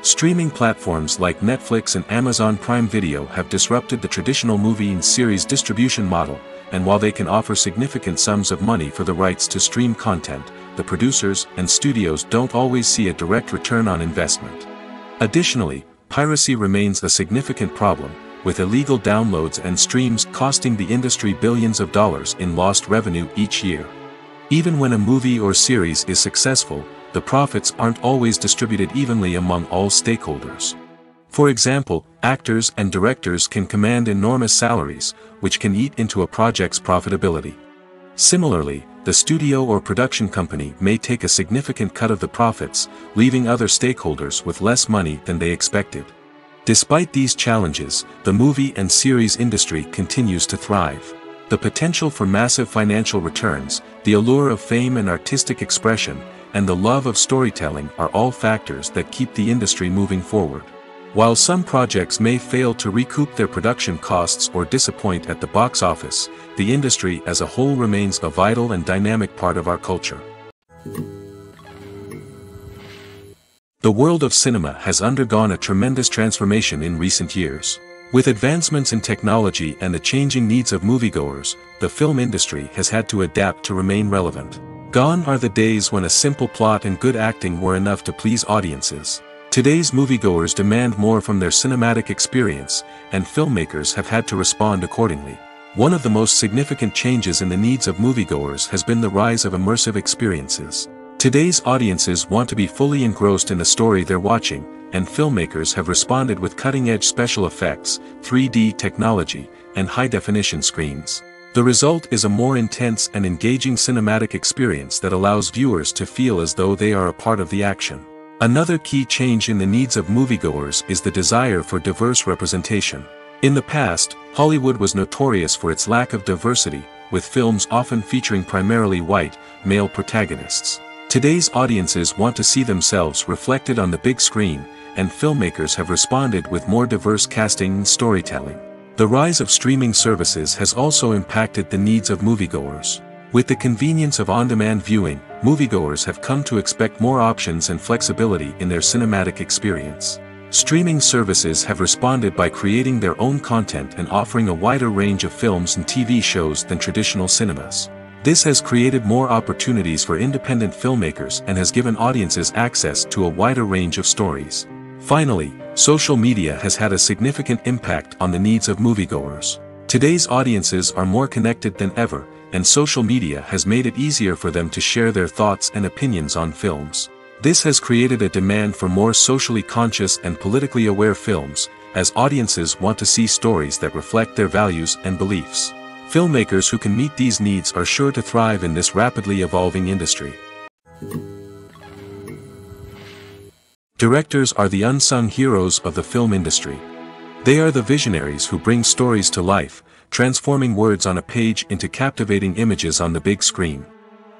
Streaming platforms like Netflix and Amazon Prime Video have disrupted the traditional movie and series distribution model, and while they can offer significant sums of money for the rights to stream content, the producers and studios don't always see a direct return on investment. Additionally, piracy remains a significant problem, with illegal downloads and streams costing the industry billions of dollars in lost revenue each year. Even when a movie or series is successful, the profits aren't always distributed evenly among all stakeholders. For example, actors and directors can command enormous salaries, which can eat into a project's profitability. Similarly, the studio or production company may take a significant cut of the profits, leaving other stakeholders with less money than they expected. Despite these challenges, the movie and series industry continues to thrive. The potential for massive financial returns, the allure of fame and artistic expression, and the love of storytelling are all factors that keep the industry moving forward. While some projects may fail to recoup their production costs or disappoint at the box office, the industry as a whole remains a vital and dynamic part of our culture. The world of cinema has undergone a tremendous transformation in recent years. With advancements in technology and the changing needs of moviegoers, the film industry has had to adapt to remain relevant. Gone are the days when a simple plot and good acting were enough to please audiences. Today's moviegoers demand more from their cinematic experience, and filmmakers have had to respond accordingly. One of the most significant changes in the needs of moviegoers has been the rise of immersive experiences. Today's audiences want to be fully engrossed in the story they're watching, and filmmakers have responded with cutting-edge special effects, 3D technology, and high-definition screens. The result is a more intense and engaging cinematic experience that allows viewers to feel as though they are a part of the action. Another key change in the needs of moviegoers is the desire for diverse representation. In the past, Hollywood was notorious for its lack of diversity, with films often featuring primarily white, male protagonists. Today's audiences want to see themselves reflected on the big screen, and filmmakers have responded with more diverse casting and storytelling. The rise of streaming services has also impacted the needs of moviegoers. With the convenience of on-demand viewing, moviegoers have come to expect more options and flexibility in their cinematic experience. Streaming services have responded by creating their own content and offering a wider range of films and TV shows than traditional cinemas. This has created more opportunities for independent filmmakers and has given audiences access to a wider range of stories. Finally, social media has had a significant impact on the needs of moviegoers. Today's audiences are more connected than ever, and social media has made it easier for them to share their thoughts and opinions on films. This has created a demand for more socially conscious and politically aware films, as audiences want to see stories that reflect their values and beliefs. Filmmakers who can meet these needs are sure to thrive in this rapidly evolving industry. Directors are the unsung heroes of the film industry. They are the visionaries who bring stories to life, transforming words on a page into captivating images on the big screen.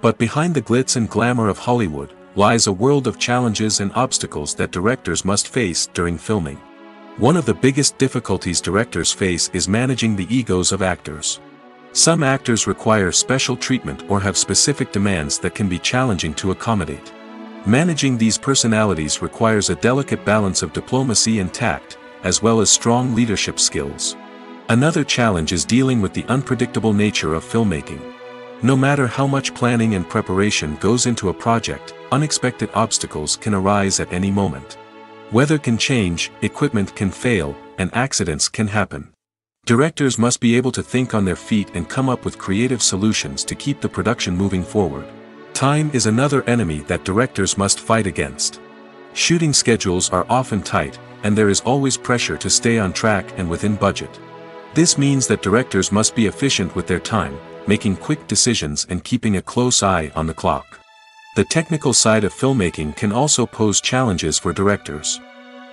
But behind the glitz and glamour of Hollywood lies a world of challenges and obstacles that directors must face during filming. One of the biggest difficulties directors face is managing the egos of actors. Some actors require special treatment or have specific demands that can be challenging to accommodate. Managing these personalities requires a delicate balance of diplomacy and tact, as well as strong leadership skills. Another challenge is dealing with the unpredictable nature of filmmaking. No matter how much planning and preparation goes into a project, unexpected obstacles can arise at any moment. Weather can change, equipment can fail, and accidents can happen. Directors must be able to think on their feet and come up with creative solutions to keep the production moving forward. Time is another enemy that directors must fight against. Shooting schedules are often tight, and there is always pressure to stay on track and within budget. This means that directors must be efficient with their time, making quick decisions and keeping a close eye on the clock. The technical side of filmmaking can also pose challenges for directors.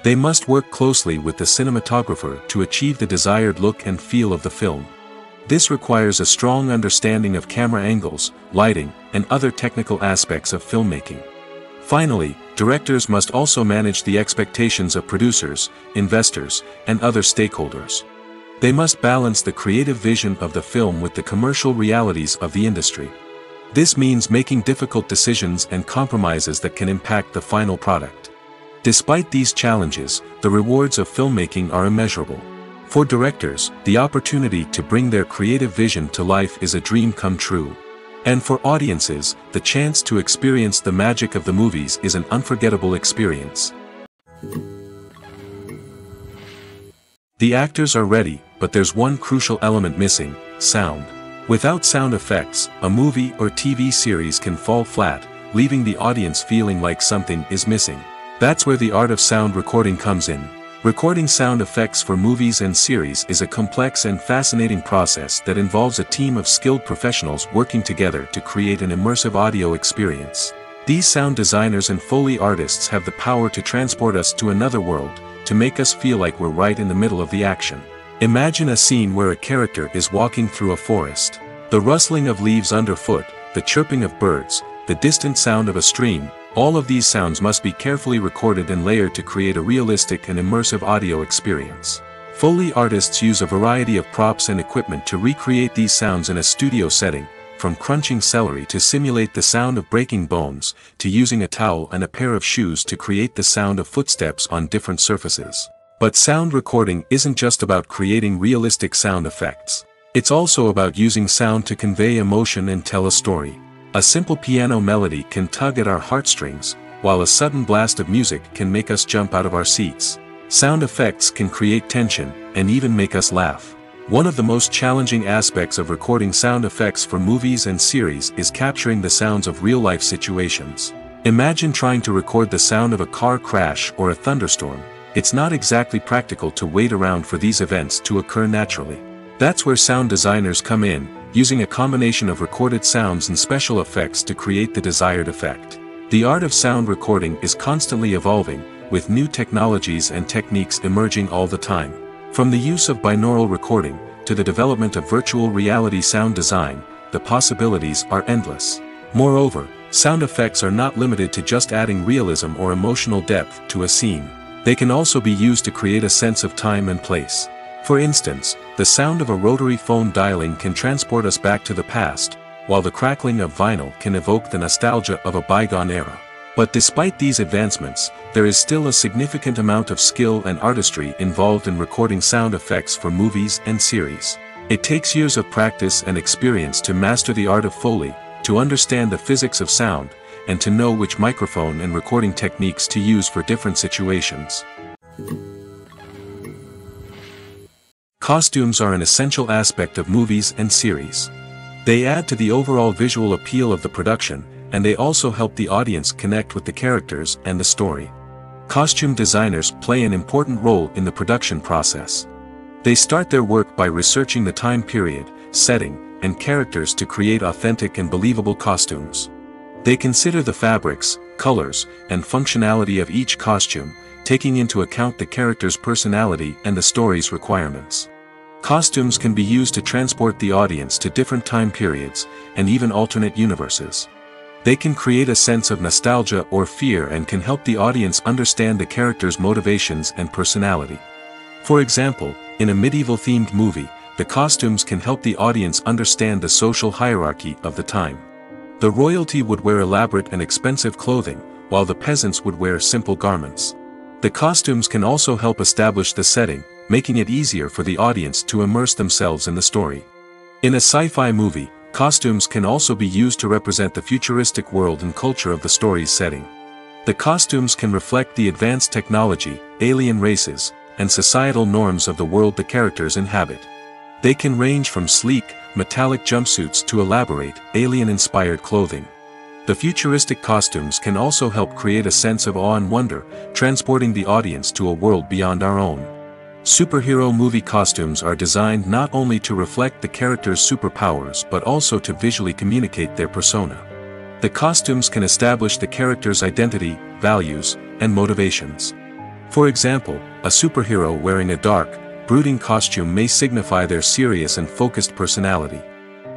They must work closely with the cinematographer to achieve the desired look and feel of the film. This requires a strong understanding of camera angles, lighting, and other technical aspects of filmmaking. Finally, directors must also manage the expectations of producers, investors, and other stakeholders. They must balance the creative vision of the film with the commercial realities of the industry. This means making difficult decisions and compromises that can impact the final product. Despite these challenges, the rewards of filmmaking are immeasurable. For directors, the opportunity to bring their creative vision to life is a dream come true. And for audiences, the chance to experience the magic of the movies is an unforgettable experience. The actors are ready, but there's one crucial element missing: sound. Without sound effects, a movie or TV series can fall flat, leaving the audience feeling like something is missing. That's where the art of sound recording comes in. Recording sound effects for movies and series is a complex and fascinating process that involves a team of skilled professionals working together to create an immersive audio experience. These sound designers and Foley artists have the power to transport us to another world, to make us feel like we're right in the middle of the action. Imagine a scene where a character is walking through a forest. The rustling of leaves underfoot, the chirping of birds, the distant sound of a stream, all of these sounds must be carefully recorded and layered to create a realistic and immersive audio experience. Foley artists use a variety of props and equipment to recreate these sounds in a studio setting, from crunching celery to simulate the sound of breaking bones, to using a towel and a pair of shoes to create the sound of footsteps on different surfaces. But sound recording isn't just about creating realistic sound effects. It's also about using sound to convey emotion and tell a story. A simple piano melody can tug at our heartstrings, while a sudden blast of music can make us jump out of our seats. Sound effects can create tension, and even make us laugh. One of the most challenging aspects of recording sound effects for movies and series is capturing the sounds of real-life situations. Imagine trying to record the sound of a car crash or a thunderstorm. It's not exactly practical to wait around for these events to occur naturally. That's where sound designers come in, using a combination of recorded sounds and special effects to create the desired effect. The art of sound recording is constantly evolving, with new technologies and techniques emerging all the time. From the use of binaural recording, to the development of virtual reality sound design, the possibilities are endless. Moreover, sound effects are not limited to just adding realism or emotional depth to a scene. They can also be used to create a sense of time and place. For instance, the sound of a rotary phone dialing can transport us back to the past, while the crackling of vinyl can evoke the nostalgia of a bygone era. But despite these advancements, there is still a significant amount of skill and artistry involved in recording sound effects for movies and series. It takes years of practice and experience to master the art of Foley, to understand the physics of sound, and to know which microphone and recording techniques to use for different situations. Costumes are an essential aspect of movies and series. They add to the overall visual appeal of the production, and they also help the audience connect with the characters and the story. Costume designers play an important role in the production process. They start their work by researching the time period, setting, and characters to create authentic and believable costumes. They consider the fabrics, colors, and functionality of each costume, taking into account the character's personality and the story's requirements. Costumes can be used to transport the audience to different time periods, and even alternate universes. They can create a sense of nostalgia or fear and can help the audience understand the character's motivations and personality. For example, in a medieval-themed movie, the costumes can help the audience understand the social hierarchy of the time. The royalty would wear elaborate and expensive clothing, while the peasants would wear simple garments. The costumes can also help establish the setting, making it easier for the audience to immerse themselves in the story. In a sci-fi movie, costumes can also be used to represent the futuristic world and culture of the story's setting. The costumes can reflect the advanced technology, alien races, and societal norms of the world the characters inhabit. They can range from sleek, metallic jumpsuits to elaborate, alien-inspired clothing. The futuristic costumes can also help create a sense of awe and wonder, transporting the audience to a world beyond our own. Superhero movie costumes are designed not only to reflect the character's superpowers but also to visually communicate their persona. The costumes can establish the character's identity, values, and motivations. For example, a superhero wearing a dark, brooding costume may signify their serious and focused personality.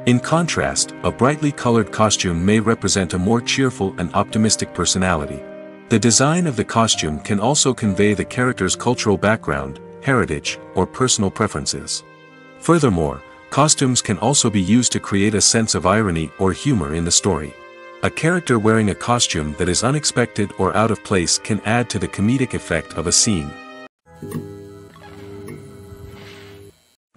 In contrast, a brightly colored costume may represent a more cheerful and optimistic personality. The design of the costume can also convey the character's cultural background, heritage, or personal preferences. Furthermore, costumes can also be used to create a sense of irony or humor in the story. A character wearing a costume that is unexpected or out of place can add to the comedic effect of a scene.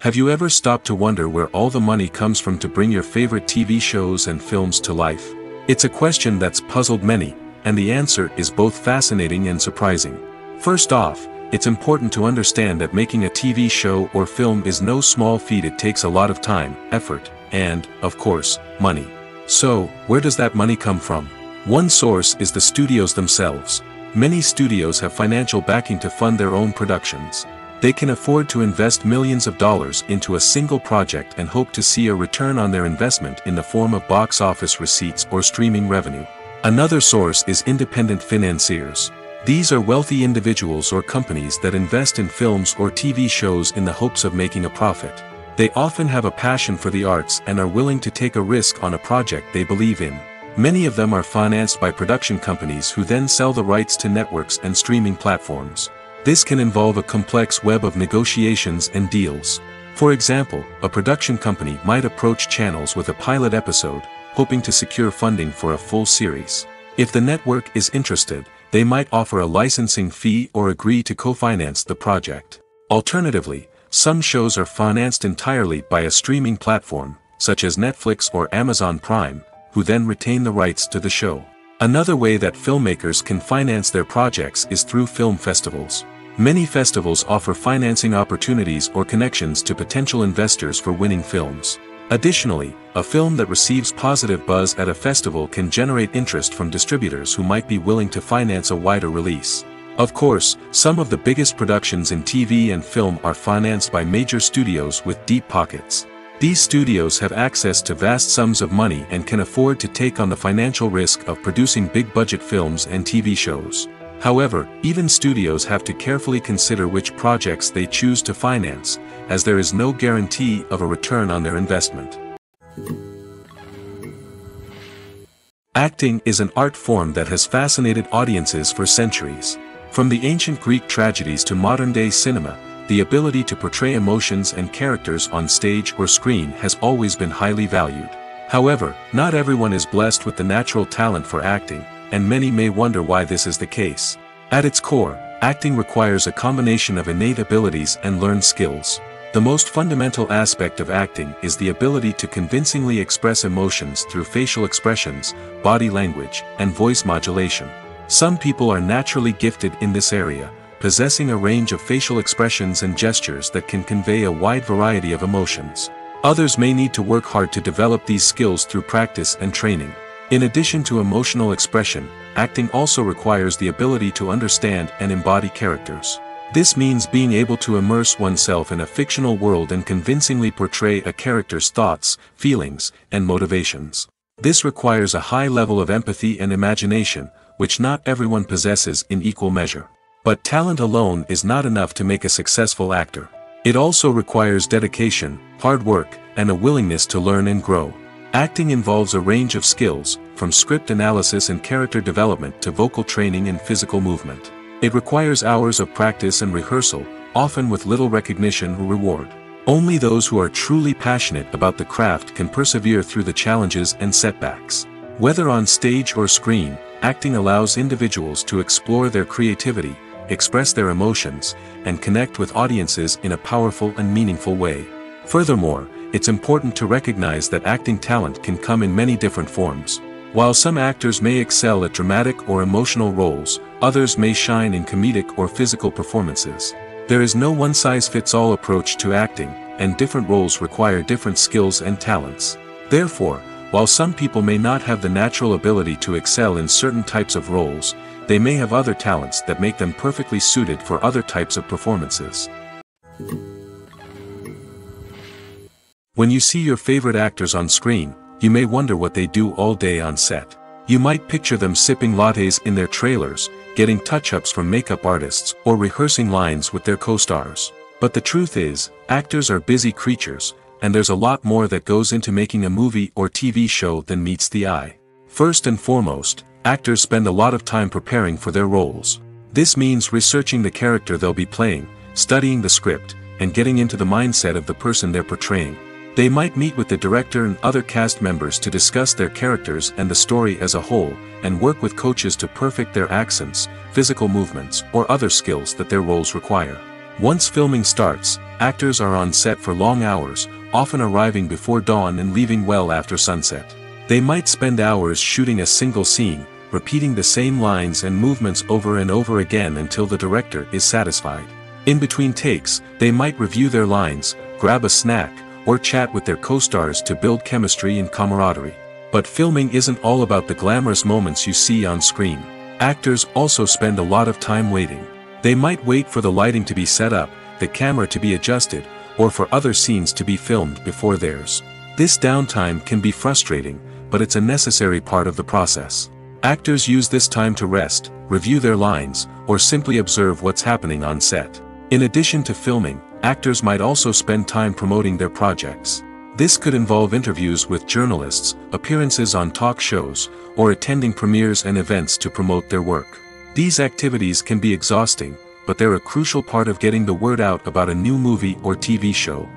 Have you ever stopped to wonder where all the money comes from to bring your favorite TV shows and films to life? It's a question that's puzzled many, and the answer is both fascinating and surprising. First off, it's important to understand that making a TV show or film is no small feat. It takes a lot of time, effort, and, of course, money. So, where does that money come from? One source is the studios themselves. Many studios have financial backing to fund their own productions. They can afford to invest millions of dollars into a single project and hope to see a return on their investment in the form of box office receipts or streaming revenue. Another source is independent financiers. These are wealthy individuals or companies that invest in films or TV shows in the hopes of making a profit. They often have a passion for the arts and are willing to take a risk on a project they believe in. Many of them are financed by production companies who then sell the rights to networks and streaming platforms. This can involve a complex web of negotiations and deals. For example, a production company might approach channels with a pilot episode, hoping to secure funding for a full series. If the network is interested, they might offer a licensing fee or agree to co-finance the project. Alternatively, some shows are financed entirely by a streaming platform, such as Netflix or Amazon Prime, who then retain the rights to the show. Another way that filmmakers can finance their projects is through film festivals. Many festivals offer financing opportunities or connections to potential investors for winning films. Additionally, a film that receives positive buzz at a festival can generate interest from distributors who might be willing to finance a wider release. Of course, some of the biggest productions in TV and film are financed by major studios with deep pockets. These studios have access to vast sums of money and can afford to take on the financial risk of producing big-budget films and TV shows. However, even studios have to carefully consider which projects they choose to finance, as there is no guarantee of a return on their investment. Acting is an art form that has fascinated audiences for centuries. From the ancient Greek tragedies to modern-day cinema, the ability to portray emotions and characters on stage or screen has always been highly valued. However, not everyone is blessed with the natural talent for acting, and many may wonder why this is the case. At its core, acting requires a combination of innate abilities and learned skills. The most fundamental aspect of acting is the ability to convincingly express emotions through facial expressions, body language, and voice modulation. Some people are naturally gifted in this area, possessing a range of facial expressions and gestures that can convey a wide variety of emotions. Others may need to work hard to develop these skills through practice and training. In addition to emotional expression, acting also requires the ability to understand and embody characters. This means being able to immerse oneself in a fictional world and convincingly portray a character's thoughts, feelings, and motivations. This requires a high level of empathy and imagination, which not everyone possesses in equal measure. But talent alone is not enough to make a successful actor. It also requires dedication, hard work, and a willingness to learn and grow. Acting involves a range of skills, from script analysis and character development to vocal training and physical movement. It requires hours of practice and rehearsal, often with little recognition or reward. Only those who are truly passionate about the craft can persevere through the challenges and setbacks. Whether on stage or screen, acting allows individuals to explore their creativity, express their emotions, and connect with audiences in a powerful and meaningful way. Furthermore, it's important to recognize that acting talent can come in many different forms. While some actors may excel at dramatic or emotional roles, others may shine in comedic or physical performances. There is no one-size-fits-all approach to acting, and different roles require different skills and talents. Therefore, while some people may not have the natural ability to excel in certain types of roles, they may have other talents that make them perfectly suited for other types of performances. When you see your favorite actors on screen, you may wonder what they do all day on set. You might picture them sipping lattes in their trailers, getting touch-ups from makeup artists, or rehearsing lines with their co-stars. But the truth is, actors are busy creatures, and there's a lot more that goes into making a movie or TV show than meets the eye. First and foremost, actors spend a lot of time preparing for their roles. This means researching the character they'll be playing, studying the script, and getting into the mindset of the person they're portraying. They might meet with the director and other cast members to discuss their characters and the story as a whole, and work with coaches to perfect their accents, physical movements, or other skills that their roles require. Once filming starts, actors are on set for long hours, often arriving before dawn and leaving well after sunset. They might spend hours shooting a single scene, repeating the same lines and movements over and over again until the director is satisfied. In between takes, they might review their lines, grab a snack, or chat with their co-stars to build chemistry and camaraderie. But filming isn't all about the glamorous moments you see on screen. Actors also spend a lot of time waiting. They might wait for the lighting to be set up, the camera to be adjusted, or for other scenes to be filmed before theirs. This downtime can be frustrating, but it's a necessary part of the process. Actors use this time to rest, review their lines, or simply observe what's happening on set. In addition to filming, actors might also spend time promoting their projects. This could involve interviews with journalists, appearances on talk shows, or attending premieres and events to promote their work. These activities can be exhausting, but they're a crucial part of getting the word out about a new movie or TV show.